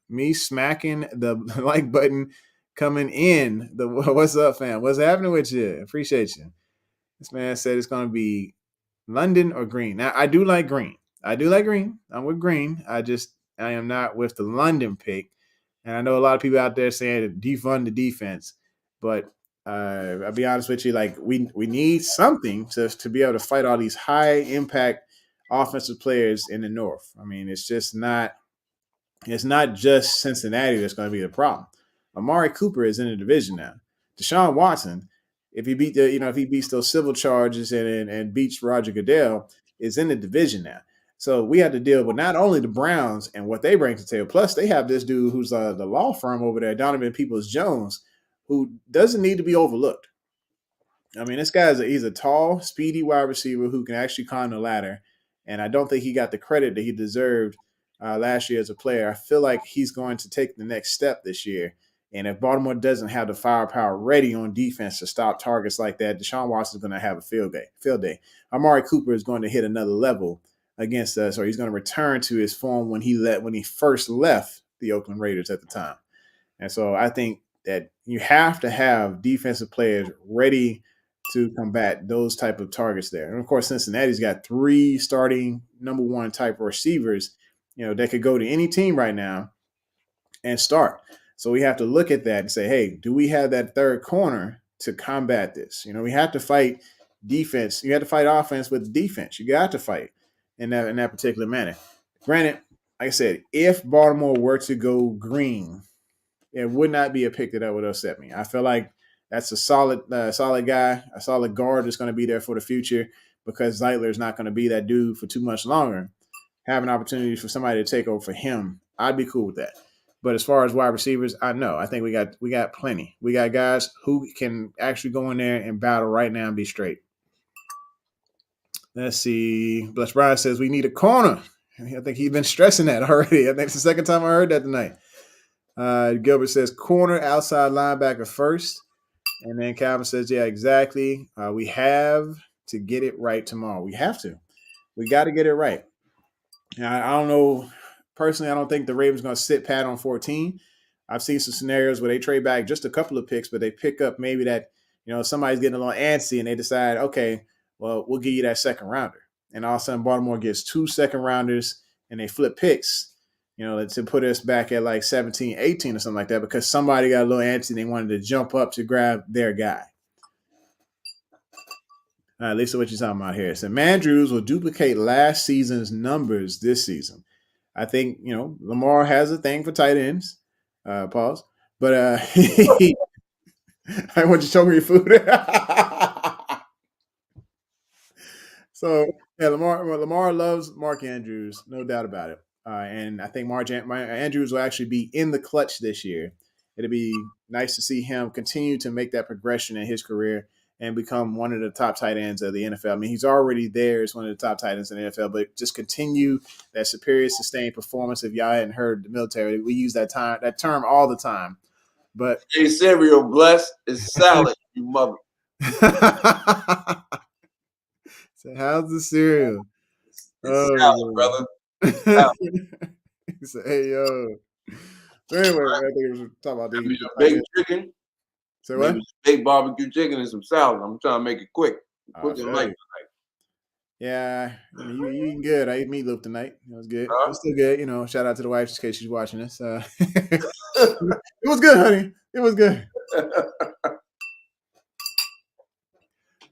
me smacking the like button coming in. What's up, fam? What's happening with you? Appreciate you. This man said it's going to be London or Green. Now, I do like Green. I'm with Green. I am not with the London pick. And I know a lot of people out there saying to defund the defense. But I'll be honest with you, like we need something to be able to fight all these high-impact offensive players in the North. I mean, it's not just Cincinnati that's going to be the problem. Amari Cooper is in the division now. Deshaun Watson, if he beats those civil charges and beats Roger Goodell, is in the division now. So we have to deal with not only the Browns and what they bring to the table, plus they have this dude who's the law firm over there, Donovan Peoples-Jones, who doesn't need to be overlooked. I mean, this guy he's a tall, speedy wide receiver who can actually climb the ladder, and I don't think he got the credit that he deserved last year as a player. I feel like he's going to take the next step this year. And if Baltimore doesn't have the firepower ready on defense to stop targets like that, Deshaun Watson is going to have a field day. Amari Cooper is going to hit another level against us, or he's going to return to his form when he first left the Oakland Raiders at the time. And so I think that you have to have defensive players ready to combat those type of targets there. And of course, Cincinnati's got 3 starting number 1 type receivers, that could go to any team right now and start. So we have to look at that and say, hey, do we have that third corner to combat this? We have to fight defense. You have to fight offense with defense. You got to fight in that particular manner. Granted, like I said, if Baltimore were to go green, it would not be a pick that would upset me. I feel like that's a solid guy, a solid guard that's going to be there for the future, because Zeitler is not going to be that dude for too much longer. Having opportunities for somebody to take over for him, I'd be cool with that. But as far as wide receivers, I think we got plenty. We got guys who can actually go in there and battle right now and be straight. Let's see. Bless Brian says we need a corner. I think he's been stressing that already. I think it's the second time I heard that tonight. Gilbert says corner, outside linebacker first. And then Calvin says, yeah, exactly. We have to get it right tomorrow. We have to. We got to get it right. Now, I don't know. Personally, I don't think the Ravens are going to sit pat on 14. I've seen some scenarios where they trade back just a couple of picks, but they pick up maybe that, somebody's getting a little antsy and they decide, okay, well, we'll give you that second rounder. And all of a sudden, Baltimore gets 2 second rounders and they flip picks. to put us back at like 17, 18 or something like that, because somebody got a little antsy and they wanted to jump up to grab their guy. All right, Lisa, what you talking about here? So Mandrews will duplicate last season's numbers this season. I think, Lamar has a thing for tight ends. Pause. But I want you to show me your food. So yeah, Lamar loves Mark Andrews, no doubt about it. And I think Mark Andrews will actually be in the clutch this year. It'll be nice to see him continue to make that progression in his career and become one of the top tight ends of the NFL. I mean, he's already there as one of the top tight ends in the NFL, but just continue that superior sustained performance. If y'all hadn't heard the military, we use that term all the time. But hey, cereal blessed is salad, you mother. So how's the cereal? It's salad, brother. Salad. He said, "Hey yo." So anyway, I think it was talking about maybe some baked chicken. So what? Maybe some baked barbecue chicken and some salad. I'm trying to make it quick. Quick and light tonight. Yeah, you eating good. I ate meatloaf tonight. It was good. It was still good. Shout out to the wife in case she's watching this. It was good, honey. It was good.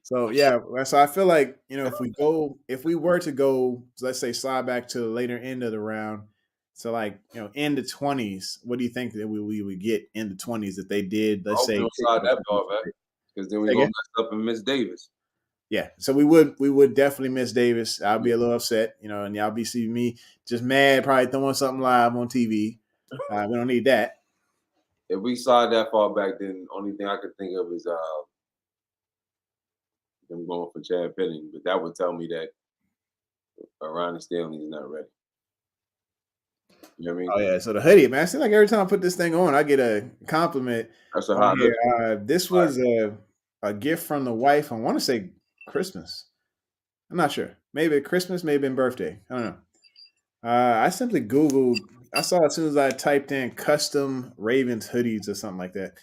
So yeah, so I feel like if we were to go, let's say slide back to the later end of the round, so like in the 20s, what do you think that we would get in the 20s if they did? Let's say slide that ball back, because then we're gonna mess up and miss Davis. Yeah, so we would definitely miss Davis. I'll be a little upset, and y'all be seeing me just mad, probably throwing something live on TV. We don't need that. If we slide that far back, then only thing I could think of is them going for Chad Penny, but that would tell me that Ronnie Stanley is not ready. You know what I mean? Oh yeah, so the hoodie, man. I seem like every time I put this thing on, I get a compliment. That's a hot here. This was a gift from the wife. I want to say Christmas. I'm not sure. Maybe Christmas, maybe birthday. I don't know. I simply Googled. I saw as soon as I typed in custom Ravens hoodies or something like that.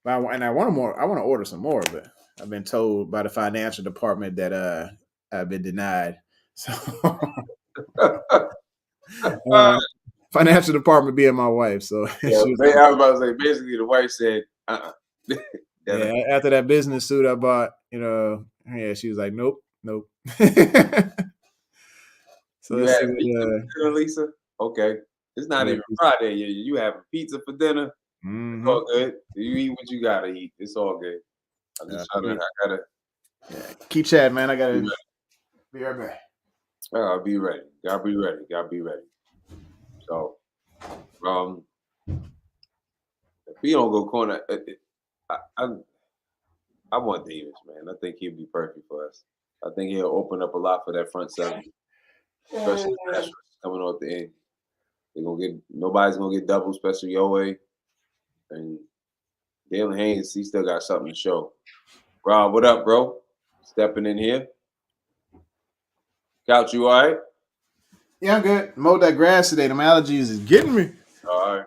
I want more. I want to order some more, but I've been told by the financial department that I've been denied. So financial department being my wife. So yeah, I was about to say basically the wife said, yeah, after that business suit I bought, she was like, nope. So you had pizza for dinner, Lisa? Okay. It's not even Friday yet. You having pizza for dinner? Mm-hmm. It's all good. You eat what you gotta eat. It's all good. I'm just trying to. I gotta keep chatting, man. I gotta be right back. I'll be ready. Gotta be ready. So, if we don't go corner, I want Davis, man. I think he'll be perfect for us. I think he'll open up a lot for that front seven, especially coming off the end. Nobody's gonna get double, especially your way. And Dalen Haynes, he still got something to show. Rob, what up, bro? Stepping in here. Couch, you all right? Yeah, I'm good. Mowed that grass today. Them allergies is getting me. All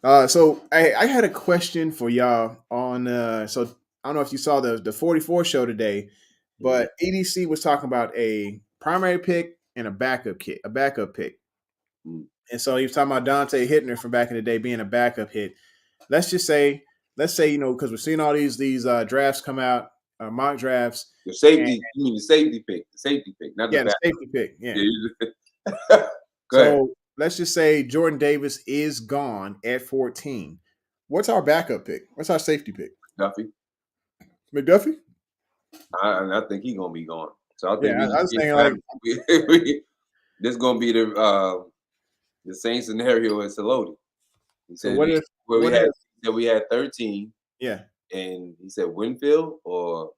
right. So I had a question for y'all on. So I don't know if you saw the 44 show today, but EDC was talking about a primary pick and a backup pick. And so he was talking about Dante Hittner from back in the day being a backup hit. Let's say, because we're seeing all these drafts come out, mock drafts. The safety, you mean the safety pick? The safety pick, not the backup. The safety pick. Yeah. Go ahead. So let's just say Jordan Davis is gone at 14. What's our backup pick? What's our safety pick? McDuffie? I think he's gonna be gone. So I think I was thinking this is gonna be the same scenario as Saloti. He said we had 13. Yeah. And he said Winfield or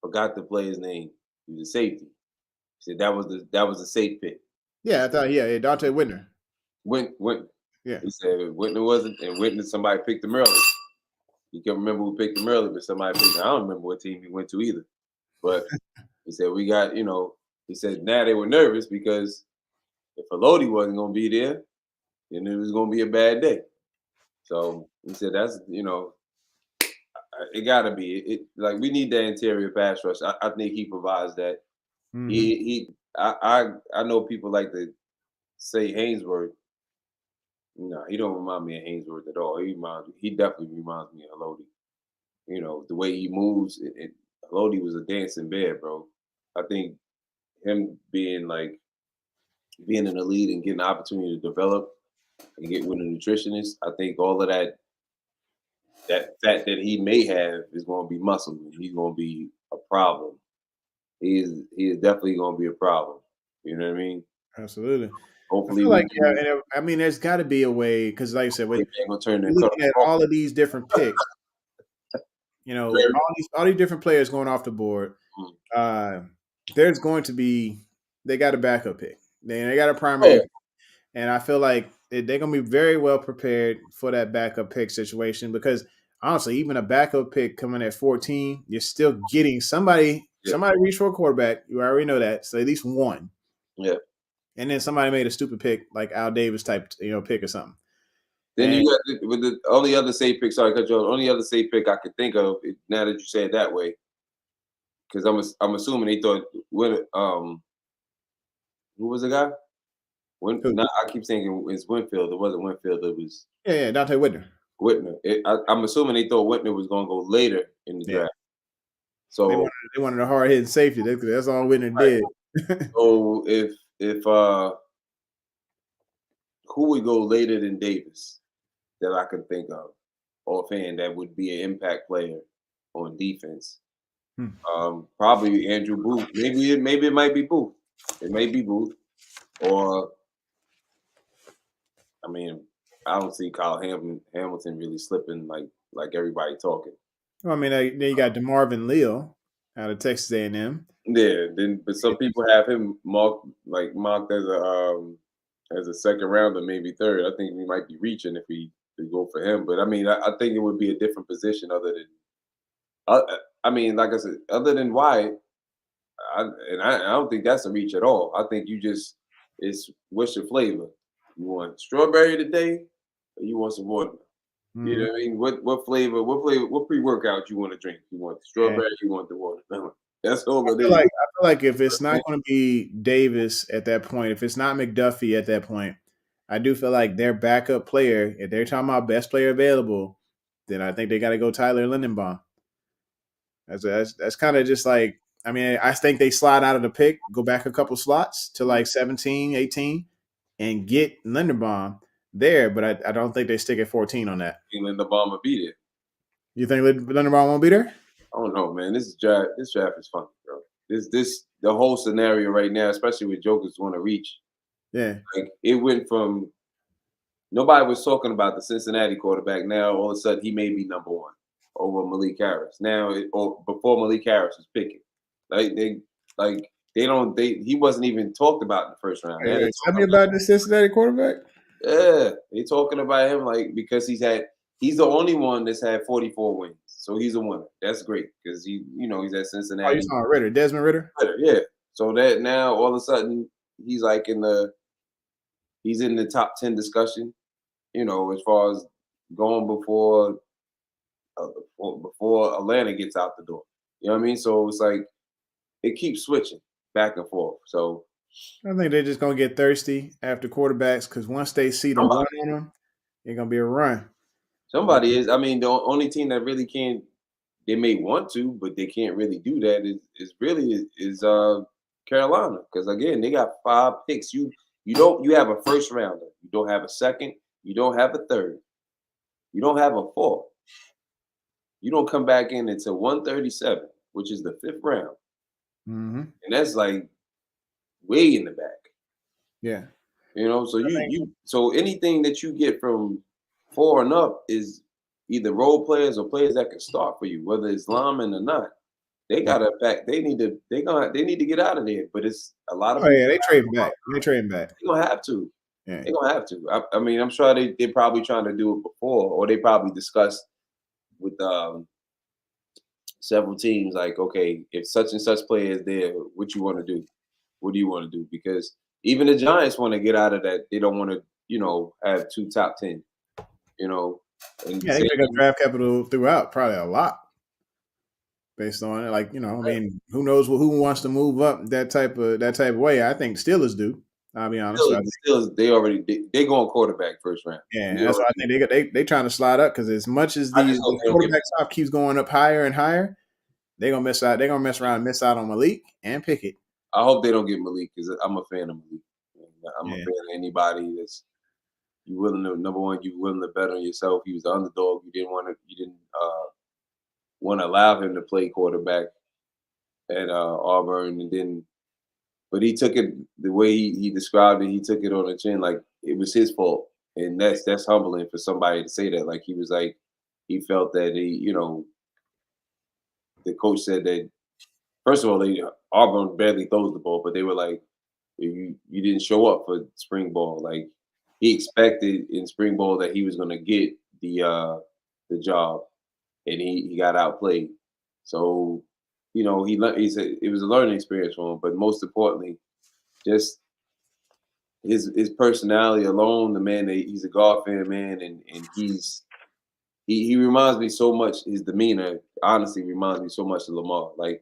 forgot to play his name. He was a safety. He said that was the safe pick. Yeah, I thought Dante Whitner. Yeah. He said Whitner wasn't, and Whitner somebody picked him early. You can't remember who picked him early, but somebody picked him. I don't remember what team he went to either. But he said we got, he said now they were nervous because if Haloti wasn't gonna be there, then it was gonna be a bad day. So he said that's it gotta be like we need that interior pass rush. I think he provides that. Mm-hmm. I know people like to say Hainsworth. No, he don't remind me of Hainsworth at all. He definitely reminds me of Haloti. You know, the way he moves. Haloti was a dancing bear, bro. I think him being in the lead and getting the opportunity to develop and get with a nutritionist, I think all of that fat that he may have is going to be muscle. And he's going to be a problem. He is definitely going to be a problem. You know what I mean? Absolutely. Hopefully, I feel like I mean, there's got to be a way because, like I said, we're looking at all of these different picks. You know, all these different players going off the board. There's going to be they got a backup pick. They got a primary, and I feel like they're going to be very well prepared for that backup pick situation because honestly, even a backup pick coming at 14, you're still getting somebody. Yeah. Somebody reached for a quarterback. You already know that, so at least one. Yeah. And then somebody made a stupid pick, like Al Davis type, pick or something. Then you got with the only other safe pick. Sorry, cut you off. Only other safe pick I could think of now that you say it that way, because I'm assuming they thought who was the guy? I keep thinking it's Winfield. It wasn't Winfield. It was Dante Whitner. I'm assuming they thought Whitner was going to go later in the draft. So they wanted a hard hitting safety. That's all Whitner did. So if who would go later than Davis that I can think of, offhand, that would be an impact player on defense? Probably Andrew Booth. Maybe it might be Booth. It may be Booth, or I mean, I don't see Kyle Hamilton really slipping like everybody talking. Well, I mean, then you got DeMarvin Leal out of Texas A&M. Yeah, but some people have him marked as a second rounder, maybe third. I think we might be reaching if we go for him. But I mean, I think it would be a different position other than. I mean, like I said, other than Wyatt, I don't think that's a reach at all. I think what's your flavor? You want strawberry today, or you want some watermelon? You know what I mean? What flavor? What pre-workout you want to drink? You want the strawberry? You want the watermelon? That's all it is. I feel like if it's not going to be Davis at that point, if it's not McDuffie at that point, I do feel like their backup player, if they're talking about best player available, then I think they got to go Tyler Lindenbaum. That's kind of just like, I mean, I think they slide out of the pick, go back a couple slots to like 17, 18, and get Lindenbaum there, but I don't think they stick at 14 on that. Lindenbaum will be there. You think Lindenbaum won't be there? I don't know, man. This draft is fun, bro. The whole scenario right now, especially with Jokers want to reach. Yeah. Like it went from nobody was talking about the Cincinnati quarterback. Now all of a sudden he may be number one over Malik Harris. Now or before Malik Harris was picking. He wasn't even talked about in the first round. Hey, tell me about the Cincinnati quarterback. Yeah, they talking about him because he's the only one that's had 44 wins. So he's a winner. That's great because he's at Cincinnati. Oh, he's on Ritter, Desmond Ritter. Yeah. So that now all of a sudden he's in the top 10 discussion. As far as going before Atlanta gets out the door. You know what I mean? So it's like it keeps switching back and forth. So I think they're just gonna get thirsty after quarterbacks because once they see the run on them, it's gonna be a run. Somebody is. I mean, the only team that really can't. They may want to, but they can't really do that. Is Carolina because again they got 5 picks. You have a first rounder. You don't have a second. You don't have a third. You don't have a fourth. You don't come back in until 137, which is the 5th round, and that's like way in the back. Yeah. So anything that you get from 4 and up is either role players or players that can start for you, whether it's linemen or not. They gotta back. They need to get out of there. But it's a lot of. Oh yeah, they trading back. They're gonna have to. Yeah. They're gonna have to. I mean, I'm sure they're probably trying to do it before, or they probably discussed with several teams like, okay, if such and such player is there, what you want to do? What do you want to do? Because even the Giants want to get out of that. They don't want to, have 2 top 10. And they pick up draft capital throughout, probably a lot. Based on it, I mean, who knows who wants to move up that type of way? I think Steelers do. I'll be honest. They going quarterback first round. Yeah, that's why I think they trying to slide up because as much as I just hope the they don't quarterback top keeps going up higher and higher, they're gonna miss out. They're gonna mess around and miss out on Malik and Pickett. I hope they don't get Malik because I'm a fan of Malik. I'm a Yeah. fan of anybody that's you willing to number one, you willing to bet on yourself. He was the underdog. You didn't want to allow him to play quarterback at Auburn, and then but he took it the way he described it. He took it on the chin like it was his fault, and that's humbling for somebody to say that. Like he was like he felt that the coach said that first of all Auburn barely throws the ball, but they were like you didn't show up for spring ball. Like he expected in spring ball that he was going to get the job, and he got outplayed. So he said it was a learning experience for him, but most importantly, just his personality alone, the man that he's a God fan man, and he reminds me so much. His demeanor honestly reminds me so much of Lamar. Like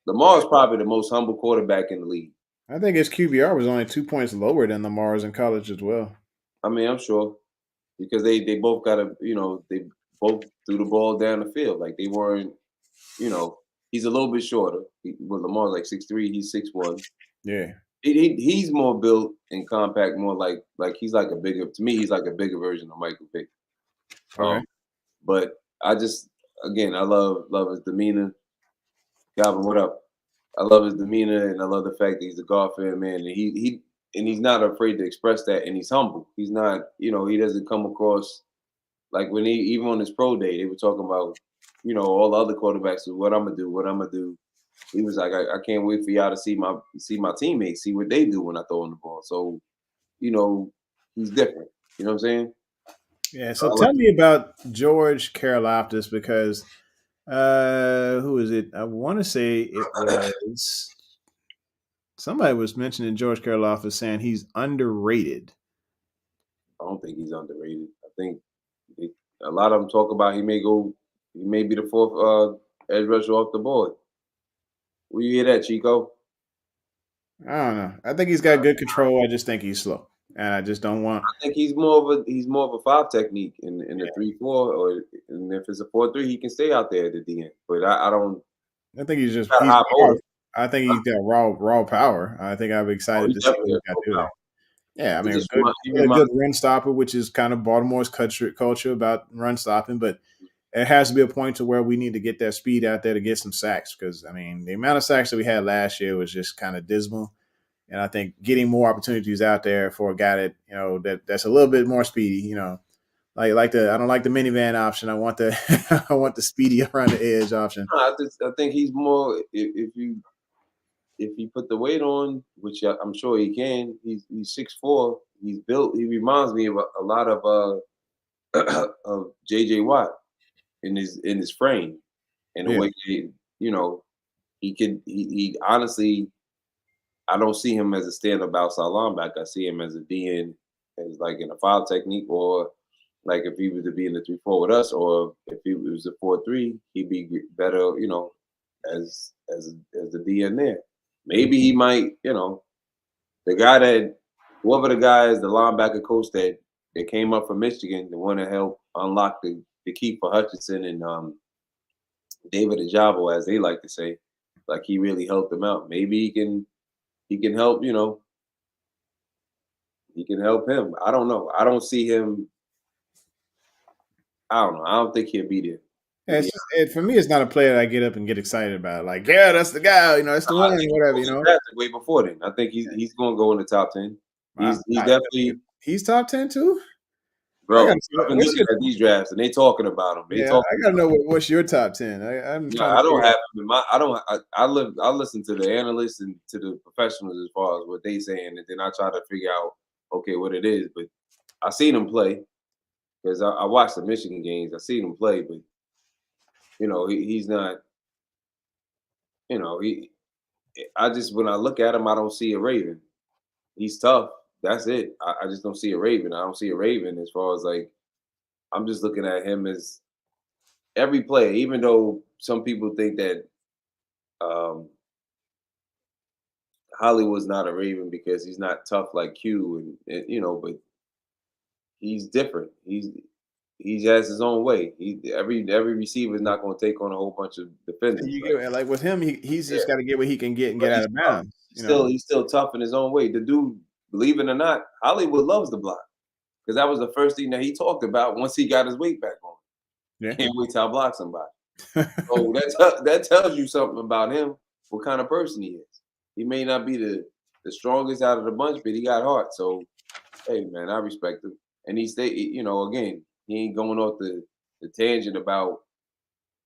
Lamar is probably the most humble quarterback in the league. I think his QBR was only 2 points lower than Lamar's in college as well. I mean, I'm sure because they both got they both threw the ball down the field. Like they weren't, he's a little bit shorter. Lamar's like 6'3", he's 6'1". Yeah. He's more built and compact, more like he's like he's like a bigger version of Michael Vick. Okay. But I just I love his demeanor. Calvin, what up? I love his demeanor, and I love the fact that he's a God fan man, and he's not afraid to express that, and he's humble. He's not, he doesn't come across like when even on his pro day, they were talking about, all the other quarterbacks, what I'm gonna do. He was like, I can't wait for y'all to see my teammates, see what they do when I throw in the ball. So, he's different. You know what I'm saying? Yeah. So tell me about George Karlaftis because who is it? I want to say it was somebody was mentioning George Karlaftis saying he's underrated. I don't think he's underrated. I think a lot of them talk about he may be the fourth edge rusher off the board. Where you hear that, Chico? I don't know. I think he's got good control. I just think he's slow, and I just don't want. I think he's more of a 5 technique in the 3-4, and if it's a 4-3, he can stay out there at the DN. But I don't. I think he's high motor. I think he's got raw power. I think I'm excited to see what he's got to do there. Yeah, I mean, a good run stopper, which is kind of Baltimore's culture about run stopping, but it has to be a point to where we need to get that speed out there to get some sacks because, I mean, the amount of sacks that we had last year was just kind of dismal. And I think getting more opportunities out there for a guy that, that's a little bit more speedy, I don't like the minivan option. I want the I want the speedy around the edge option. I think he's more if you put the weight on, which I'm sure he can. He's 6'4". He's built. He reminds me of a lot of of J.J. Watt in his frame and the way he honestly. I don't see him as a stand-up outside linebacker. I see him as a DN, as like in a 5 technique, or like if he was to be in the 3-4 with us, or if he was a 4-3, he'd be better, as the DN there. Maybe he might, the guy that whoever the guy is, the linebacker coach that came up from Michigan, the one that helped unlock the key for Hutchinson and David Ajabo, as they like to say, like he really helped them out. Maybe he can help, he can help him. I don't know. I don't see him. I don't know. I don't think he'll be there. Yeah, for me, it's not a player that I get up and get excited about. Like, yeah, that's the guy. That's the one. Whatever. Way before then, I think he's going to go in the top 10. He's definitely. He's top 10 too. Bro, I've been looking at these drafts and they talking about him. I gotta know what's your top 10. I don't have him. I listen to the analysts and to the professionals as far as what they saying, and then I try to figure out what it is. But I seen him play because I watched the Michigan games. I seen him play, but he's not. I just when I look at him, I don't see a Raven. He's tough. That's it. I just don't see a Raven. I don't see a Raven as far as like I'm just looking at him as every player, even though some people think that how Hollywood's not a Raven because he's not tough like Q, and but he's different. He has his own way. Every receiver is not going to take on a whole bunch of defenders. You get, like with him, he's just got to get what he can get and get out of bounds. He's still tough in his own way. The dude, believe it or not, Hollywood loves the block because that was the first thing that he talked about once he got his weight back on. Yeah, can't wait till I block somebody. So that tells you something about him, what kind of person he is. He may not be the strongest out of the bunch, but he got heart. So, hey, man, I respect him. And he stay, again, he ain't going off the tangent about,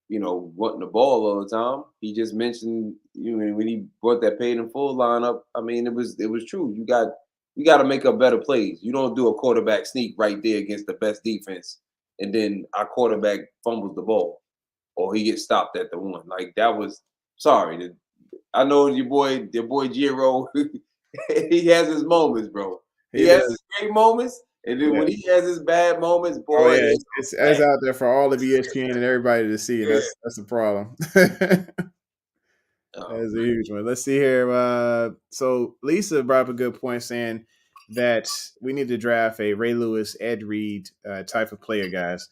wanting the ball all the time. He just mentioned, when he brought that paid in full lineup, I mean, it was true. You got to make up better plays. You don't do a quarterback sneak right there against the best defense, and then our quarterback fumbles the ball, or he gets stopped at the one. Like that was sorry. I know your boy Giro. He has his moments, bro. He has his great moments, and then when he has his bad moments, boy, it's out there for all of ESPN and everybody to see, and that's the problem. That's a huge one. Let's see here. So Lisa brought up a good point, saying that we need to draft a Ray Lewis, Ed Reed type of player, guys.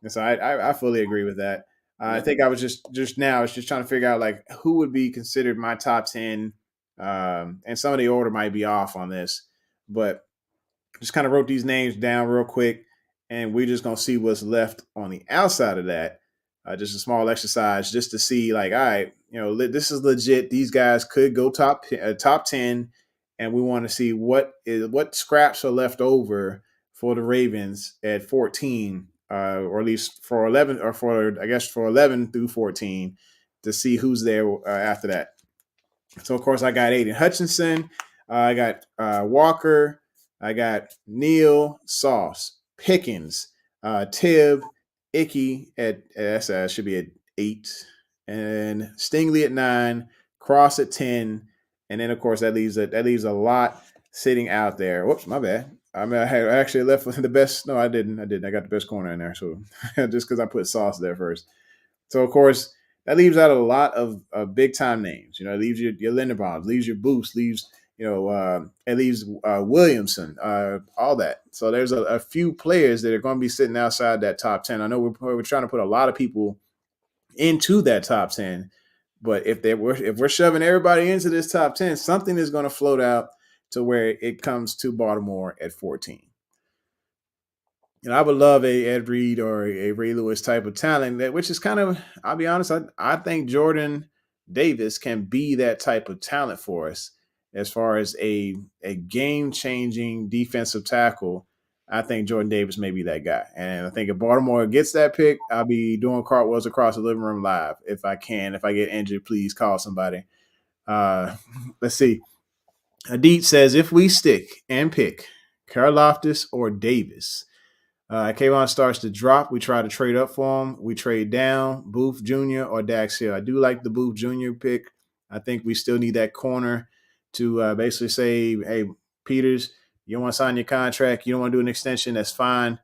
And so I fully agree with that. I think I was just trying to figure out like who would be considered my top 10, and some of the order might be off on this, but just kind of wrote these names down real quick, and we're just gonna see what's left on the outside of that. Just a small exercise, just to see like, all right, this is legit. These guys could go top 10, and we want to see what scraps are left over for the Ravens at 14. Or at least for 11, or for 11 through 14, to see who's there after that. So, of course, I got Aiden Hutchinson. I got Walker. I got Neal, Sauce, Pickens, Tibb, Icky at should be at 8, and Stingley at 9, Cross at 10, and then, of course, that leaves a lot sitting out there. Whoops, my bad. I mean, I actually left with the best. No, I didn't. I got the best corner in there. So just because I put Sauce there first. So, of course, that leaves out a lot of big time names. It leaves your Linderbaum, leaves your Boost, leaves, it leaves Williamson, all that. So there's a few players that are going to be sitting outside that top 10. I know we're trying to put a lot of people into that top 10. But if we're shoving everybody into this top 10, something is going to float out to where it comes to Baltimore at 14. And I would love a Ed Reed or a Ray Lewis type of talent, which is kind of, I'll be honest, I think Jordan Davis can be that type of talent for us as far as a game-changing defensive tackle. I think Jordan Davis may be that guy. And I think if Baltimore gets that pick, I'll be doing cartwheels across the living room live if I can. If I get injured, please call somebody. Let's see. Adit says, if we stick and pick Karlaftis or Davis, Kayvon starts to drop. We try to trade up for him. We trade down, Booth Jr. or Dax Hill. I do like the Booth Jr. pick. I think we still need that corner to basically say, hey, Peters, you don't want to sign your contract. You don't want to do an extension. That's fine.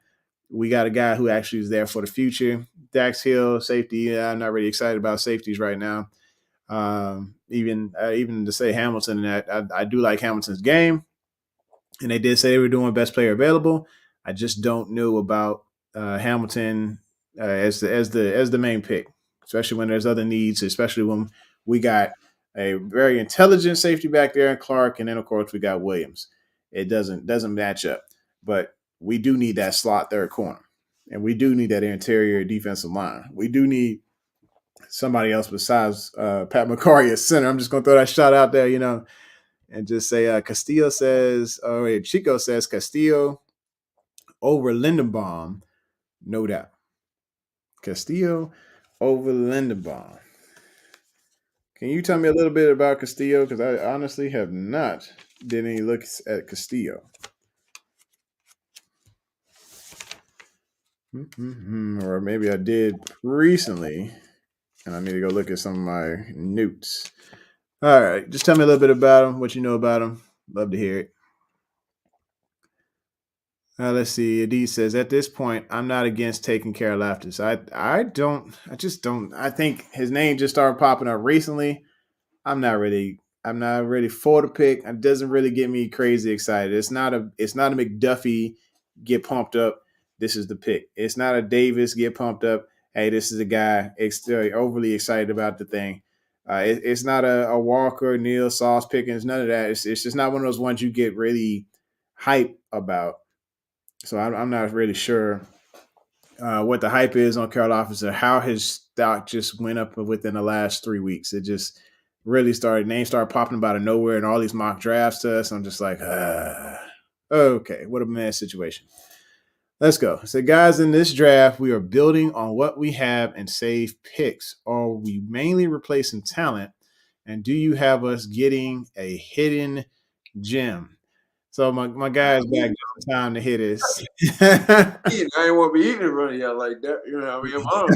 We got a guy who actually is there for the future. Dax Hill, safety. I'm not really excited about safeties right now. Even to say Hamilton, and I do like Hamilton's game, and they did say they were doing best player available. I just don't know about Hamilton as the main pick, especially when there's other needs, especially when we got a very intelligent safety back there in Clark, and then of course we got Williams. It doesn't match up, but we do need that slot third corner, and we do need that interior defensive line. We do need somebody else besides Pat McCarry at center. I'm just going to throw that shot out there, and just say Chico says Castillo over Linderbaum, no doubt. Castillo over Linderbaum. Can you tell me a little bit about Castillo? Because I honestly have not did any looks at Castillo. Or maybe I did recently, and I need to go look at some of my notes. All right, just tell me a little bit about him, what you know about him. Love to hear it. Let's see. Adit says, at this point, I'm not against taking care of Laftis. I think his name just started popping up recently. I'm not really I'm not ready for the pick. It doesn't really get me crazy excited. It's not a McDuffie get pumped up. This is the pick. It's not a Davis get pumped up. Hey, this is a guy overly excited about the thing. It's not a Walker, Neal, Sauce Pickens, none of that. It's just not one of those ones you get really hype about. So I'm not really sure what the hype is on Carol Officer, how his stock just went up within the last 3 weeks. It just really names started popping up out of nowhere and all these mock drafts to us. I'm just like, okay, what a mad situation. Let's go. So, guys, in this draft, we are building on what we have and save picks. Are we mainly replacing talent? And do you have us getting a hidden gem? So my guy's back just in time to hit this. I ain't want to be eating in front of y'all like that. You know what I mean? I'm hungry.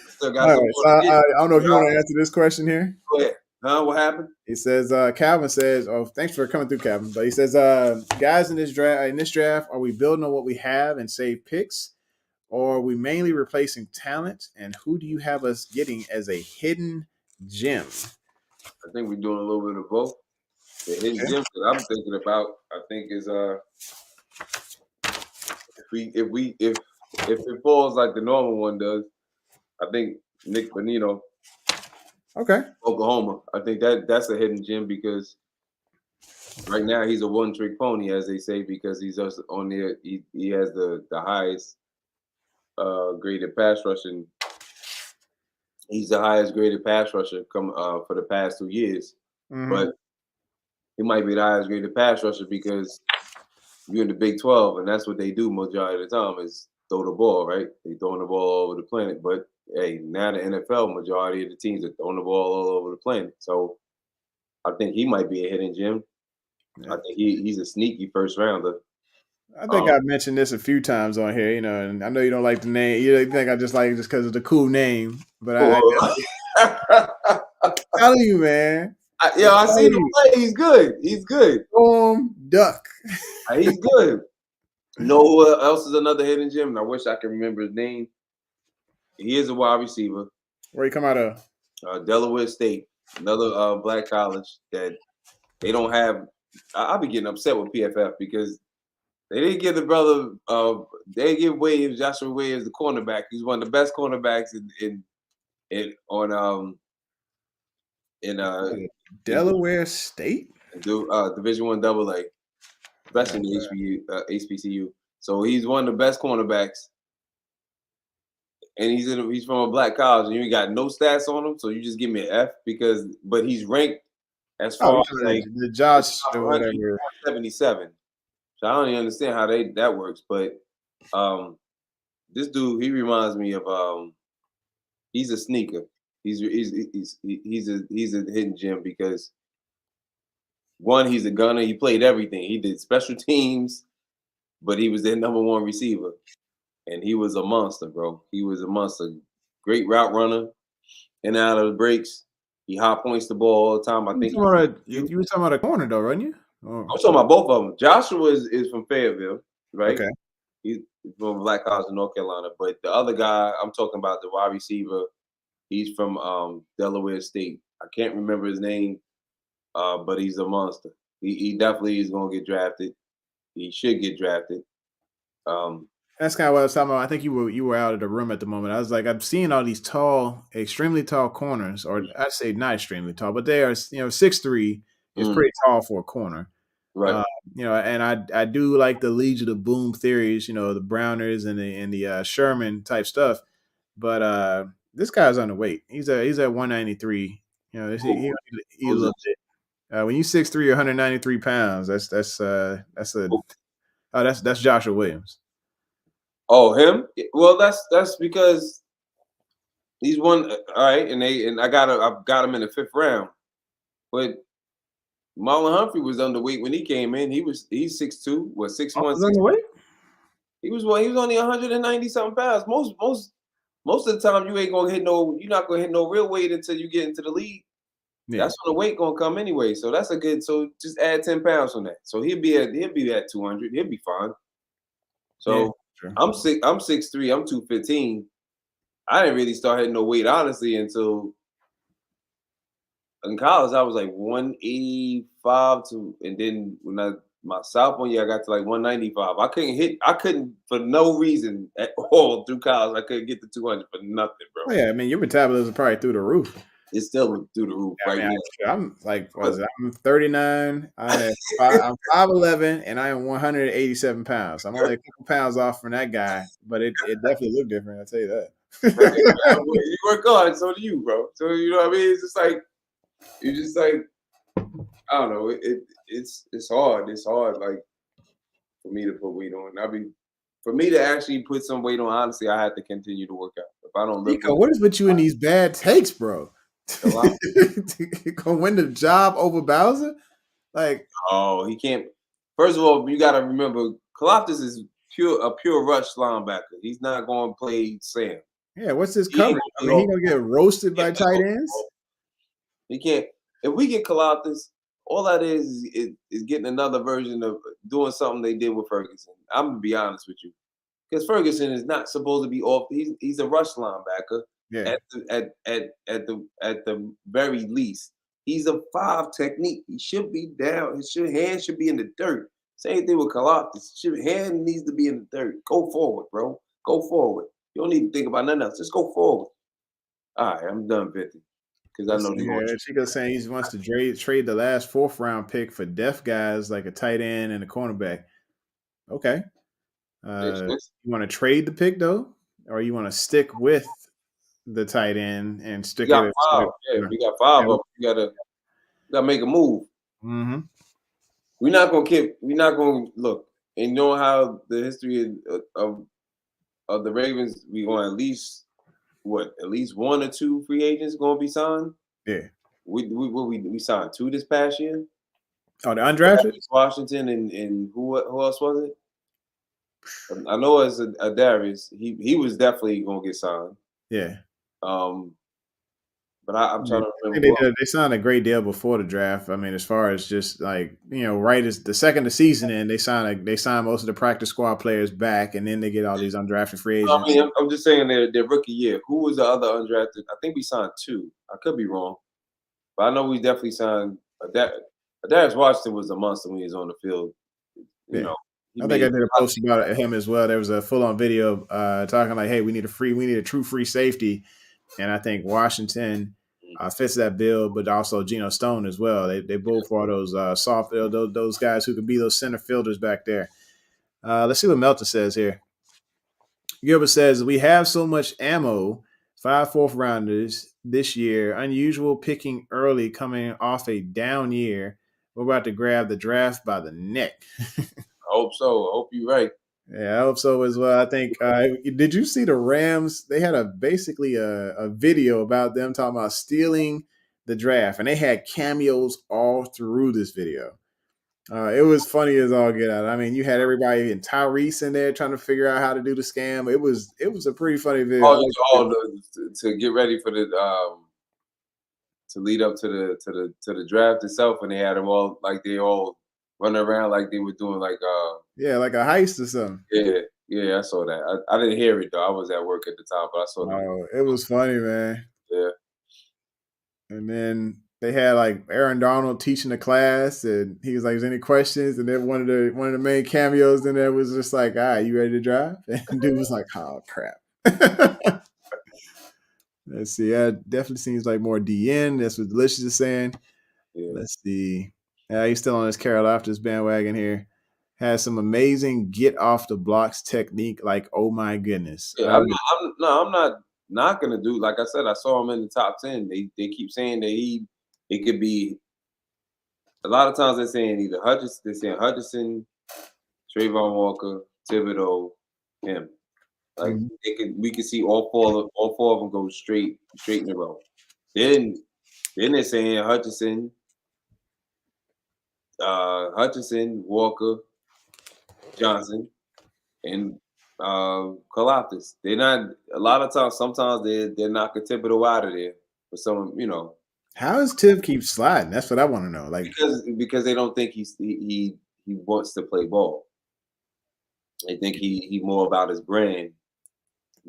Still got some I don't know if you want to answer this question here. Go ahead. What happened? He says, Calvin says, oh, thanks for coming through, Calvin. But he says, guys, in this draft, are we building on what we have and save picks? Or are we mainly replacing talent? And who do you have us getting as a hidden gem? I think we're doing a little bit of both. The hidden gem that I'm thinking about, I think is if it falls like the normal one does, I think Nick Bonino. Okay. Oklahoma. I think that's a hidden gem because right now he's a one-trick pony, as they say, because he's just on there. He has the highest graded pass rushing. He's the highest graded pass rusher for the past 2 years. Mm-hmm. But he might be the highest graded pass rusher because you're in the Big 12, and that's what they do majority of the time is throw the ball, right? They throwing the ball all over the planet. But hey, now the NFL, majority of the teams are throwing the ball all over the planet. So I think he might be a hidden gem. Yeah. I think he's a sneaky first rounder. I think I've mentioned this a few times on here, you know, and I know you don't like the name. You think I just like it just because of the cool name. But I'm telling you, man. I seen him play. He's good. He's good. Duck. He's good. You know who else is another hidden gem? And I wish I could remember his name. He is a wide receiver. Where he come out of? Delaware State, another black college that they don't have. I'll be getting upset with PFF because they didn't give the brother. They give Joshua Williams, the cornerback. He's one of the best cornerbacks in Delaware State, Division I AA, especially in the HBCU. So he's one of the best cornerbacks. And he's from a black college, and you ain't got no stats on him, so you just give me an F but he's ranked as far as like the Josh or whatever 77. So I don't even understand how that works. But this dude, he reminds me of he's a sneaker. He's a hidden gem because one, he's a gunner. He played everything. He did special teams, but he was their number one receiver. And he was a monster, bro. He was a monster. Great route runner. In and out of the breaks. He high points the ball all the time. I think you were talking about a corner, though, weren't you? I'm talking about both of them. Joshua is from Fayetteville, right? Okay. He's from Black College in North Carolina. But the other guy, I'm talking about the wide receiver. He's from Delaware State. I can't remember his name, but he's a monster. He definitely is going to get drafted. He should get drafted. That's kind of what I was talking about. I think you were out of the room at the moment. I was like, I'm seeing all these tall, extremely tall corners, or I'd say not extremely tall, but they are, 6'3" is pretty tall for a corner. Right. And I do like the Legion of Boom theories, the Browners and the Sherman type stuff. But this guy's underweight. He's at 193. He a little bit. When you 6'3" or 193 pounds, that's Joshua Williams. Oh, him? Well, that's because he's one. All right, and I've got him in the 5th round. But Marlon Humphrey was underweight when he came in. He's 6'2", 6'1". Underweight? He was only 190 something pounds. Most of the time you ain't gonna hit you're not gonna hit no real weight until you get into the league. Yeah. That's when the weight gonna come anyway. So that's so just add 10 pounds on that. So he'll be at 200. He'll be fine. So. Yeah. Sure. I'm 6'3", I'm 215. I didn't really start hitting no weight honestly until in college I was like 185 and then when my sophomore year I got to like 195. I couldn't for no reason at all through college. I couldn't get to 200 for nothing, bro. Oh, yeah, I mean, your metabolism is probably through the roof. It's still through the roof I right mean, now. I'm like, I'm 39. I'm 5'11", and I am 187 pounds. I'm only a couple pounds off from that guy, but it definitely looked different. I'll tell you that. You work hard, so do you, bro. So you know what I mean? It's just like you just like I don't know. It's hard. It's hard, like for me to put weight on. For me to actually put some weight on. Honestly, I had to continue to work out. If I don't look, what is with you in these bad takes, bro? Gonna win the job over Bowser? Like, oh, he can't. First of all, you got to remember, Kalafdis is a pure rush linebacker. He's not going to play Sam. Yeah, what's his coverage? I mean, he gonna get roasted by tight ends. He can't. If we get Kalafdis, all that is getting another version of doing something they did with Ferguson. I'm gonna be honest with you, because Ferguson is not supposed to be off. He's a rush linebacker. Yeah. At the very least, he's a 5 technique. He should be down. His hand should be in the dirt. Same thing with Kalafdis. Hand needs to be in the dirt. Go forward, bro. Go forward. You don't need to think about nothing else. Just go forward. All right, I'm done, 50. Because I know they're going to. Chico's saying he wants to trade the last 4th round pick for depth guys like a tight end and a cornerback. Okay. You want to trade the pick though, or you want to stick with the tight end and stick it? We got 5. Yeah, we got 5 of them. You gotta make a move. Mm-hmm. We're not gonna look. And know how the history of the Ravens, we going at least 1 or 2 free agents gonna be signed. Yeah. We signed 2 this past year. Oh, the undrafted? Washington and who else was it? I know it's a Darius. He was definitely gonna get signed. Yeah. But I'm trying to remember. They signed a great deal before the draft. I mean, as far as just like, right as the second the season in, they signed most of the practice squad players back, and then they get all these undrafted free agents. I mean, I'm just saying their rookie year. Who was the other undrafted? I think we signed 2. I could be wrong, but I know we definitely signed Darius Washington was a monster when he was on the field. You know. I think I did a post about him as well. There was a full-on video talking like, "Hey, we need a true free safety," and I think Washington fits that bill, but also Geno Stone as well. They both are those soft those guys who can be those center fielders back there. Let's see what Melton says here. Gilbert says we have so much ammo, 5 4th rounders this year. Unusual picking early, coming off a down year. We're about to grab the draft by the neck. I hope so. I hope you're right. Yeah, I hope so as well. I think. Did you see the Rams? They had basically a video about them talking about stealing the draft, and they had cameos all through this video. It was funny as all get out. I mean, you had everybody and Tyrese in there trying to figure out how to do the scam. It was a pretty funny video. To get ready for the to lead up to the draft itself, and they had them all like they all running around like they were doing like like a heist or something. Yeah, I saw that. I didn't hear it though. I was at work at the time, but I saw that. Oh, it was funny, man. Yeah. And then they had like Aaron Donald teaching the class, and he was like, "Is there any questions?" And then one of the main cameos in there was just like, "All right, you ready to drive?" And dude was like, "Oh crap." Let's see. That definitely seems like more DN. That's what Delicious is saying. Yeah. Let's see. He's still on his Carol Loftus bandwagon here. Has some amazing get off the blocks technique. Like, oh my goodness. Yeah, I'm not gonna do. Like I said, I saw him in the top 10. They keep saying that it could be. A lot of times they're saying either Hutchinson. They're saying Hutchinson, Trayvon Walker, Thibodeau, him. Like we could see all four of them go straight in a row. Then they're saying Hutchinson, Walker, Johnson, and Kalafdis. They're not. A lot of times, sometimes they're knocking Thibodeau out of there for some. How does Tib keep sliding? That's what I want to know. Like because they don't think he wants to play ball. They think he more about his brand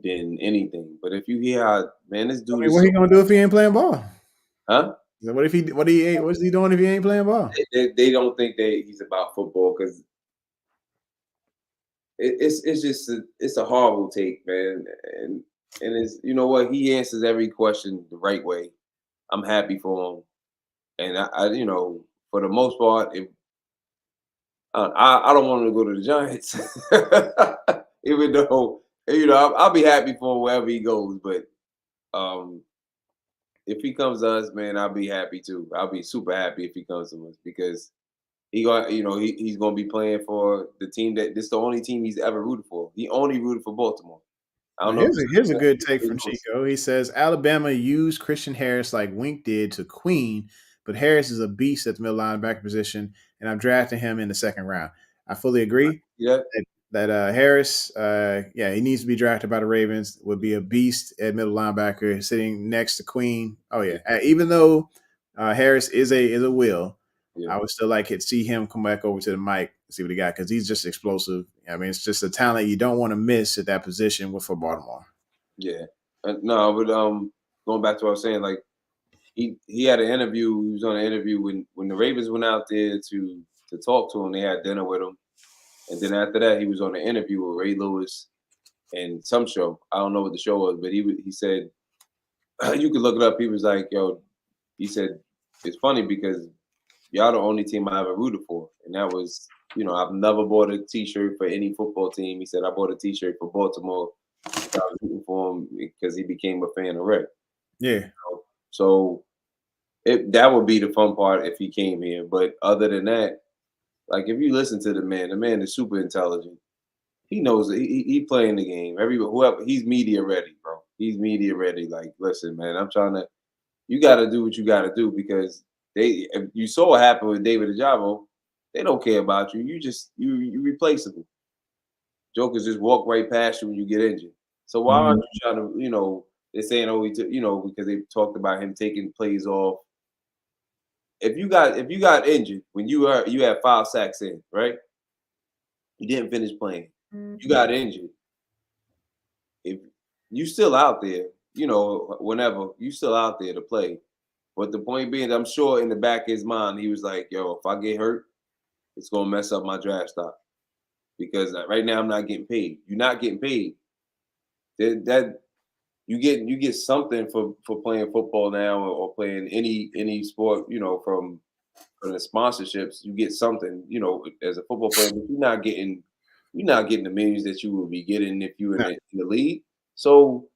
than anything. But if you hear how, man, this dude. What he gonna do if he ain't playing ball? Huh? So what if he? What's he doing if he ain't playing ball? They don't think that he's about football because it's just it's a horrible take, man. And it's you know what he answers every question the right way. I'm happy for him, and I you know for the most part, if I don't want him to go to the Giants, even though you know I'll be happy for him wherever he goes. But um, if he comes to us, man, I'll be happy too. I'll be super happy if he comes to us because he got you know he's gonna be playing for the team that this is the only team he's ever rooted for. He only rooted for Baltimore. I Now, don't know. here's a good take from Chico. He says Alabama used Christian Harris like Wink did to Queen, but Harris is a beast at the middle linebacker position, and I'm drafting him in the second round. I fully agree Yeah, that Harris, yeah, he needs to be drafted by the Ravens. Would be a beast at middle linebacker, sitting next to Queen. Oh yeah, even though Harris is a will, yeah, I would still like to see him come back over to the mic, see what he got, because he's just explosive. I mean, it's just a talent you don't want to miss at that position for Baltimore. yeah. No, but going back to what I was saying, like he had an interview. He was on an interview when the Ravens went out there to talk to him. They had dinner with him, and then after that, he was on an interview with Ray Lewis and some show. I don't know what the show was, but he said you could look it up. He was like, "Yo," he said, "It's funny because y'all the only team I ever rooted for," and that was you know I've never bought a T-shirt for any football team. He said I bought a T-shirt for Baltimore. I was rooting for him because he became a fan of Ray. Yeah, So that would be the fun part if he came here. But other than that, like if you listen to the man is super intelligent. He knows that he playing the game. Whoever he's media ready, bro. He's media ready. Like, listen, man, I'm trying to. You got to do what you got to do because if you saw what happened with David Ajabo. They don't care about you. You replaceable. Jokers just walk right past you when you get injured. So why aren't you trying to? You know, they're saying you know because they talked about him taking plays off. If you got injured when you had 5 sacks in, right? You didn't finish playing. You got injured. If you still out there, you know, whenever you still out there to play. But the point being, I'm sure in the back of his mind, he was like, "Yo, if I get hurt, it's gonna mess up my draft stock because right now I'm not getting paid. You're not getting paid. That you get something for playing football now or playing any sport, you know, from the sponsorships, you get something, you know, as a football player, but you're not getting the millions that you would be getting if you were in the league. So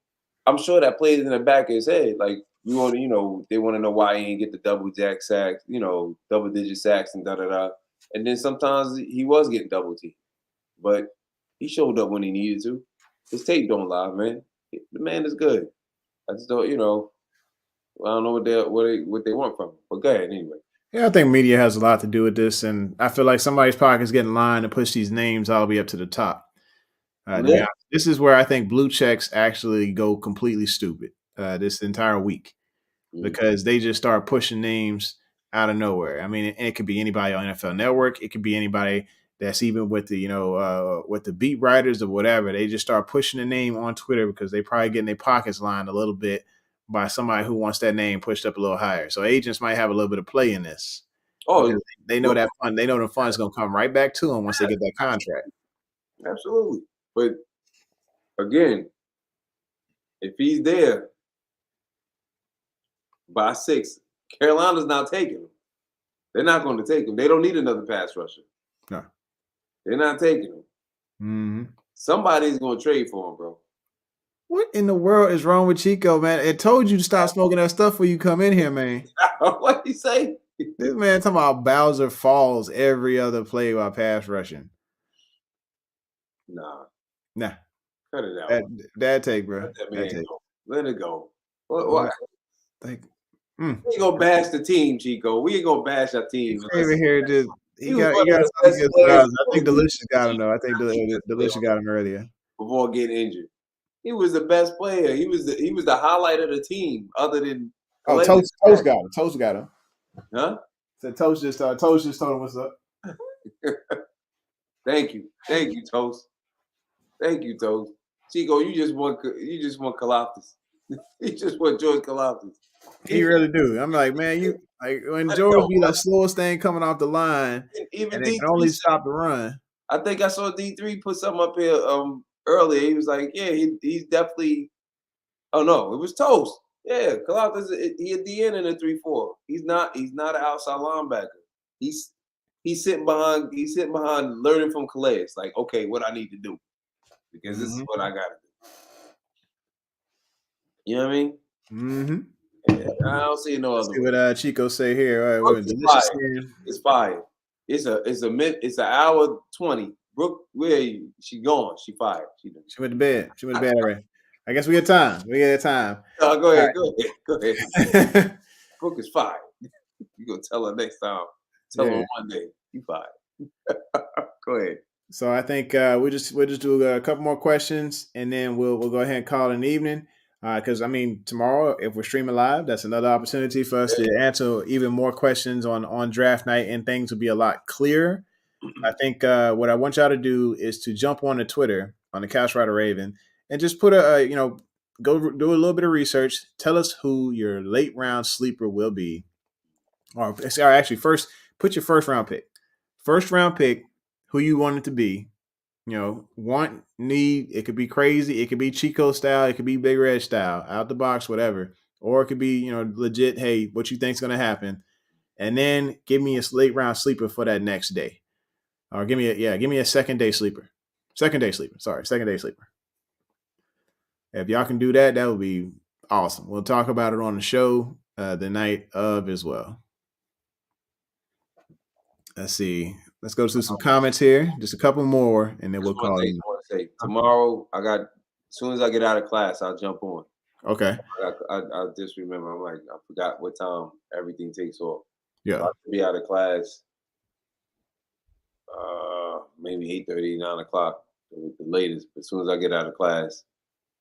I'm sure that plays in the back of his head. Like you want to, you know, they want to know why he didn't get the double jack sacks, you know, double digit sacks and da da da. And then sometimes he was getting double teamed, but he showed up when he needed to. His tape don't lie, man. The man is good. I just don't, you know, I don't know what they want from him. But go ahead anyway. Yeah, I think media has a lot to do with this, and I feel like somebody's pocket's getting lined to push these names all the way up to the top. To be Yeah. honest, this is where I think blue checks actually go completely stupid this entire week because they just start pushing names out of nowhere. I mean, it could be anybody on NFL Network, it could be anybody that's even with the with the beat writers or whatever. They just start pushing the name on Twitter because they probably getting their pockets lined a little bit by somebody who wants that name pushed up a little higher. So agents might have a little bit of play in this Oh, because they know that fund. They know the fund's going to come right back to them once they get that contract. absolutely. But again, if he's there by 6, Carolina's not taking him. They're not going to take him. They don't need another pass rusher. No. They're not taking him. Mm-hmm. Somebody's going to trade for him, bro. What in the world is wrong with Chico, man? It told you to stop smoking that stuff when you come in here, man. What he say? This man talking about Bowser falls every other play while pass rushing. Nah. Nah. Cut it out. That take, bro. Let that That man take. go. Let it go. What? Like, We ain't gonna bash the team, Chico. We ain't gonna bash our team. over here, just He was one he of got the something best against players Bowser. I think Delicious got him though. I think Delicious got him earlier before getting injured. He was the best player. He was the highlight of the team, other than Toast got him. Toast got him. Huh? So Toast just told him what's up. Thank you, Toast. Thank you, Toast. Chico, you just want Kalafdis. He just want George Kalafdis. He really do. I'm like, man, you like when George be the slowest thing coming off the line, Even and it can D3 only said, stop the run. I think I saw D3 put something up here earlier. He was like, yeah, he's definitely. Oh no, it was Toast. Yeah, Kalafdis, he a DN in a 3-4. He's not an outside linebacker. He's sitting behind learning from Calais. Like, okay, what I need to do. Because this is what I gotta do. You know what I mean? Mm-hmm. Yeah, I don't see no other See way. what Chico say here. All right, Brooke delicious. It's fire. It's an hour 20. Brooke, where are you? She gone. She fired. She went to bed. She went to bed already. I guess we got time. Go ahead. Brooke is fired. You gonna tell her next time. Tell her one day. You fired. Go ahead. So I think we'll just do a couple more questions, and then we'll go ahead and call it an evening. Because I mean, tomorrow if we're streaming live, that's another opportunity for us to answer even more questions on draft night, and things will be a lot clearer. I think what I want y'all to do is to jump on the Twitter on the Couch Rider Raven and just put go do a little bit of research. Tell us who your late round sleeper will be, or actually first put your first round pick. First round pick, who you want it to be. Want, need, it could be crazy, it could be Chico style, it could be Big Red style, out the box, whatever. Or it could be, legit, hey, what you think's gonna happen. And then give me a late round sleeper for that next day. Or give me a second day sleeper. Second day sleeper. If y'all can do that, that would be awesome. We'll talk about it on the show the night of as well. Let's see. Let's go through some comments here. Just a couple more, and then we'll call it. I want to say tomorrow. As soon as I get out of class, I'll jump on. Okay. I just remember. I'm like, I forgot what time everything takes off. Yeah. I'll be out of class. Maybe 8:30, 9 o'clock, the latest. But as soon as I get out of class,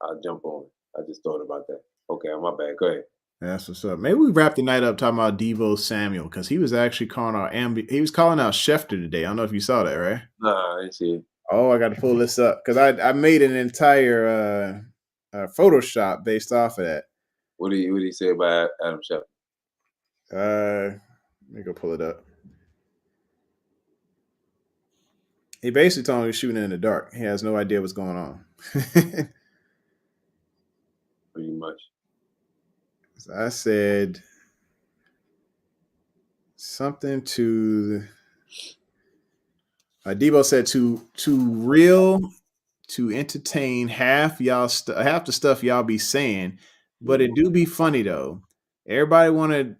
I'll jump on. I just thought about that. Okay, my bad. Go ahead. That's what's up. Maybe we wrap the night up talking about Deebo Samuel, because he was actually calling out Schefter today. I don't know if you saw that, right? Nah, I didn't see it. Oh, I got to pull this up because I made an entire Photoshop based off of that. What did he say about Adam Schefter? Let me go pull it up. He basically told me he's shooting in the dark. He has no idea what's going on. Pretty much. So I said something to Deebo said to entertain half the stuff y'all be saying, but it do be funny though. Everybody wanted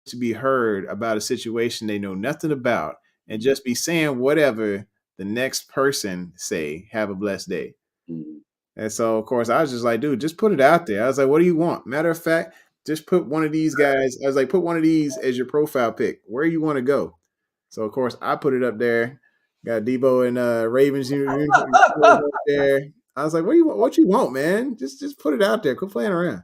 to be heard about a situation they know nothing about and just be saying whatever the next person say. Have a blessed day. Mm-hmm. And so, of course, I was just like, dude, just put it out there. I was like, what do you want? Matter of fact, just put one of these guys. I was like, put one of these as your profile pick. Where you want to go? So, of course, I put it up there. Got Deebo and Ravens up there. I was like, what you want, man? Just put it out there. Quit playing around.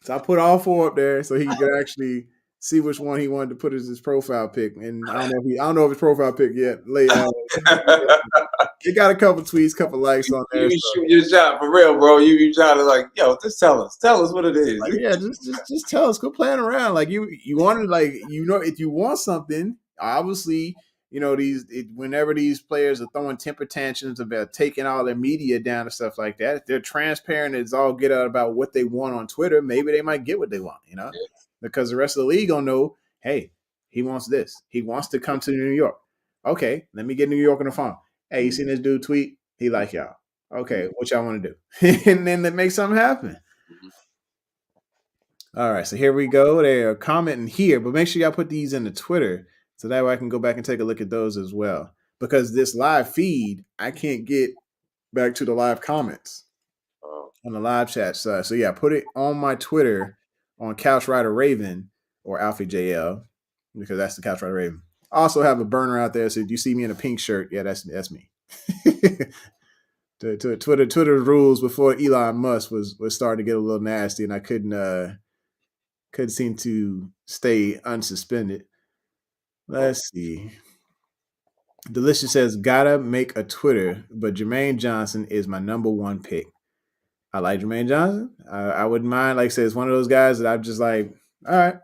So I put all four up there so he could actually see which one he wanted to put as his profile pick. And I don't know if his profile pick yet. He got a couple tweets, couple likes on there. You shoot your shot for real, bro. You trying to like, yo, just tell us what it is. Like, yeah, just tell us. Quit playing around. Like you wanted, like, if you want something, obviously, whenever these players are throwing temper tantrums about taking all their media down and stuff like that, if they're transparent as all get out about what they want on Twitter, maybe they might get what they want, because the rest of the league gonna know, hey, he wants this. He wants to come to New York. Okay, let me get New York on the phone. Hey, you seen this dude tweet? He like y'all. Okay, what y'all want to do? And then they make something happen. All right, so here we go. They're commenting here, but make sure y'all put these in the Twitter so that way I can go back and take a look at those as well. Because this live feed, I can't get back to the live comments on the live chat. So yeah, put it on my Twitter on Couch Rider Raven or Alfie JL, because that's the Couch Rider Raven. I also have a burner out there. So if you see me in a pink shirt, yeah, that's me. Twitter rules before Elon Musk was starting to get a little nasty, and I couldn't seem to stay unsuspended. Let's see. Delicious says, gotta make a Twitter, but Jermaine Johnson is my number one pick. I like Jermaine Johnson. I wouldn't mind. Like I said, it's one of those guys that I'm just like, all right,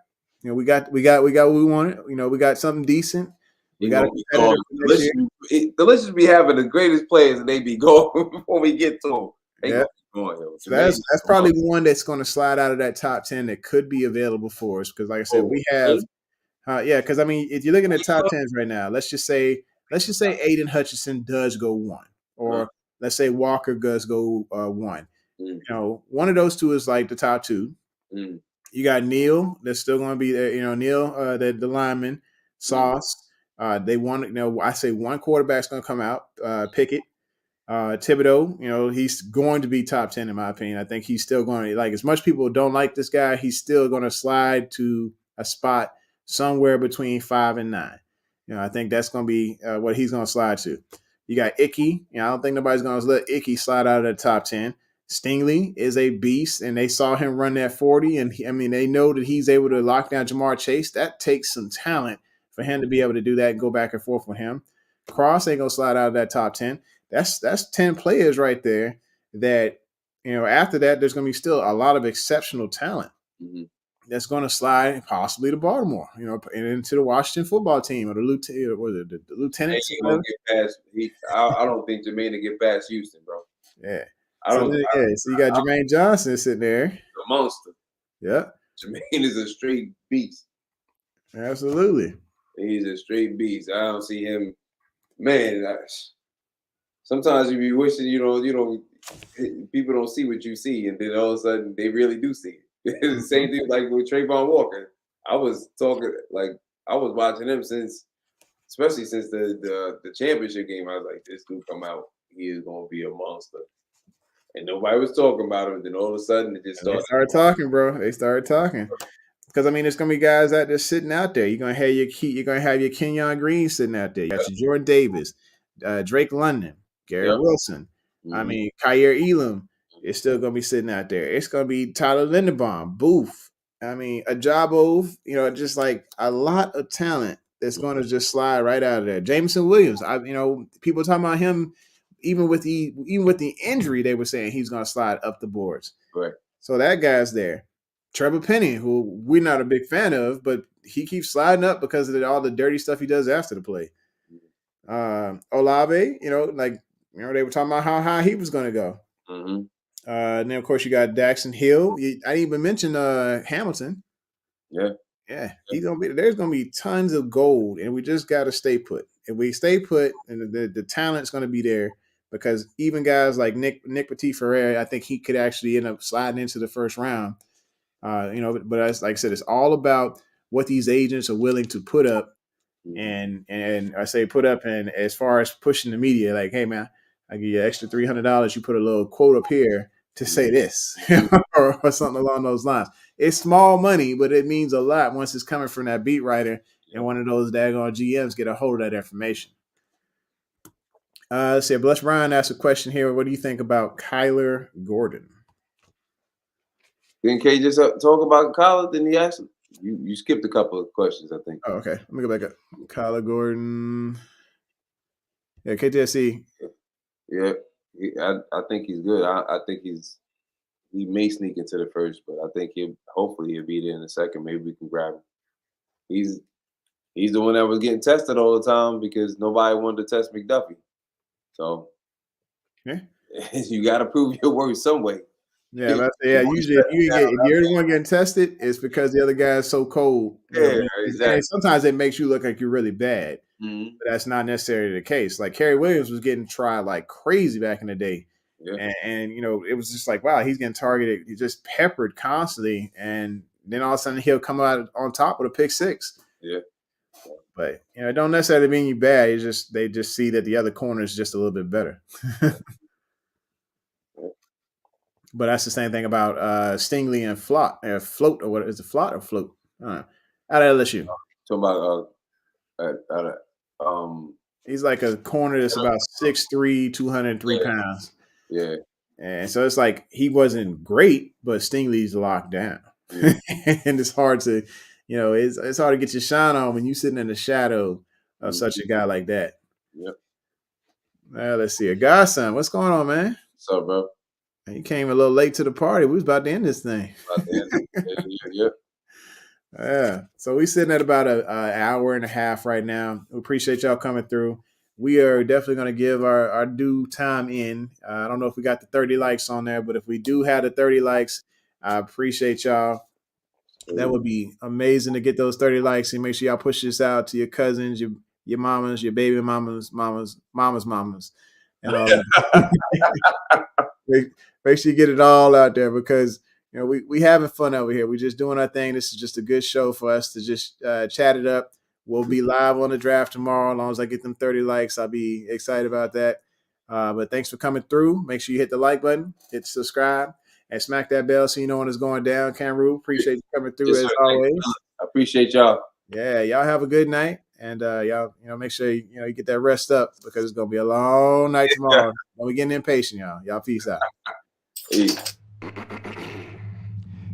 we got what we wanted. We got something decent. We got a competitor for next year. The Delicious be having the greatest players, and they be going before we get to them. They Yeah. going, yo. So that's probably one that's going to slide out of that top 10 that could be available for us because, like I said, we have, because I mean, if you're looking at top 10s right now, let's just say Aiden Hutchinson does go 1, or let's say Walker does go 1. One of those two is like the top 2. You got Neal that's still going to be there. Neal, the lineman, Sauce. They want, I say one quarterback's going to come out, Pickett. Thibodeau, he's going to be top 10 in my opinion. I think he's still going to, like, as much people don't like this guy, he's still going to slide to a spot somewhere between 5 and 9. I think that's going to be what he's going to slide to. You got Icky. I don't think nobody's going to let Icky slide out of the top 10. Stingley is a beast, and they saw him run that 40, and they know that he's able to lock down Jamar Chase. That takes some talent for him to be able to do that and go back and forth with him. Cross ain't going to slide out of that top 10. That's 10 players right there that, after that, there's going to be still a lot of exceptional talent that's going to slide possibly to Baltimore, and into the Washington football team or the lieutenants. I don't think Jermaine will get past Houston, bro. Yeah. So you got Jermaine Johnson sitting there. A monster. Yeah. Jermaine is a straight beast. Absolutely. He's a straight beast. I don't see him. Man, sometimes you be wishing people don't see what you see, and then all of a sudden they really do see it. The same thing like with Trayvon Walker. I was watching him especially since the championship game. I was like, this dude come out, he is gonna be a monster. And nobody was talking about him. Then all of a sudden it just started. They started talking, bro. They started talking. Because there's gonna be guys out there sitting out there. You're gonna have your Kenyon Green sitting out there. You got your Jordan Davis, Drake London, Garrett Wilson. Kyer Elam is still gonna be sitting out there. It's gonna be Tyler Linderbaum, Booth. Ajabo. Just like a lot of talent that's gonna just slide right out of there. Jameson Williams. People talking about him. Even with the injury, they were saying he's gonna slide up the boards. Right. So that guy's there. Trevor Penny, who we're not a big fan of, but he keeps sliding up because of all the dirty stuff he does after the play. Olave, they were talking about how high he was going to go. And then, of course, you got Daxton Hill. I didn't even mention Hamilton. Yeah, he's gonna be. There's gonna be tons of gold, and we just got to stay put. If we stay put, and the talent's going to be there, because even guys like Nick Petit-Ferrer, I think he could actually end up sliding into the first round. But as like I said, it's all about what these agents are willing to put up, and I say put up, and as far as pushing the media, like, hey man, I give you extra $300. You put a little quote up here to say this, or something along those lines. It's small money, but it means a lot once it's coming from that beat writer and one of those daggone GMs get a hold of that information. Let's see. Bless Ryan asked a question here. What do you think about Kyler Gordon? Didn't K just talk about Kyler? Didn't he ask? You skipped a couple of questions, I think. Oh, okay. Let me go back up. Kyler Gordon. Yeah, KTSC. Yeah, I think he's good. I think he may sneak into the first, but I think hopefully he'll be there in the second. Maybe we can grab him. He's the one that was getting tested all the time because nobody wanted to test McDuffie. So you got to prove your worth some way. Yeah, usually if you're the one getting tested, it's because the other guy's so cold. Exactly. And sometimes it makes you look like you're really bad. Mm-hmm. But that's not necessarily the case. Like Kerry Williams was getting tried like crazy back in the day. Yeah. And it was just like, wow, he's getting targeted. He's just peppered constantly. And then all of a sudden he'll come out on top with a pick six. Yeah. But it don't necessarily mean you bad. It's just they just see that the other corner is just a little bit better. But that's the same thing about Stingley and Float, or what is it, Flot or Float? Out of LSU. Talking about he's like a corner that's about 6'3", 203 pounds. Yeah. And so it's like he wasn't great, but Stingley's locked down. Yeah. And it's hard to, it's hard to get your shine on when you're sitting in the shadow of such a guy like that. Yep. Let's see. A godson. What's going on, man? What's up, bro? You came a little late to the party. We was about to end this thing. Yeah. Yeah. So we sitting at about an hour and a half right now. We appreciate y'all coming through. We are definitely going to give our due time in. I don't know if we got the 30 likes on there, but if we do have the 30 likes, I appreciate y'all. That would be amazing to get those 30 likes, and make sure y'all push this out to your cousins, your mamas, your baby mamas, mamas, and all that. Make sure you get it all out there, because we having fun over here. We just doing our thing. This is just a good show for us to just chat it up. We'll be live on the draft tomorrow. As long as I get them 30 likes, I'll be excited about that. But thanks for coming through. Make sure you hit the like button, hit subscribe, and smack that bell so you know when it's going down. Kam Ru, appreciate you coming through as always. I appreciate y'all. Yeah, y'all have a good night, and y'all make sure you get that rest up, because it's gonna be a long night tomorrow. Don't be getting impatient, y'all. Y'all peace out. Peace.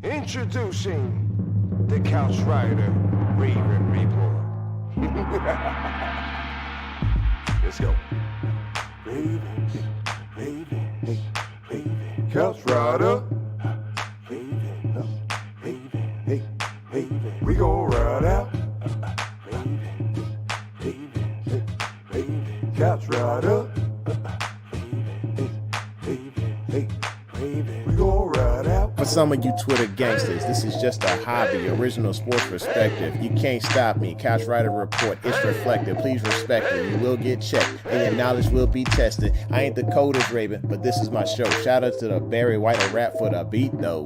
Introducing the Couch Rider Raven Report. Let's go. Ravens, Ravens, Ravens. Couch Rider. Ravens, Ravens, hey, Ravens. We gon' ride out. Ravens, Ravens, hey, Ravens. Couch Rider. Ravens, Ravens, hey, Ravens. We gon' ride out. For some of you Twitter gangsters, this is just a hobby, original sports perspective. You can't stop me. Couch Rider Report, it's reflective. Please respect it. You will get checked, and your knowledge will be tested. I ain't the coldest Raven, but this is my show. Shout out to the Barry White of rap for the beat, though.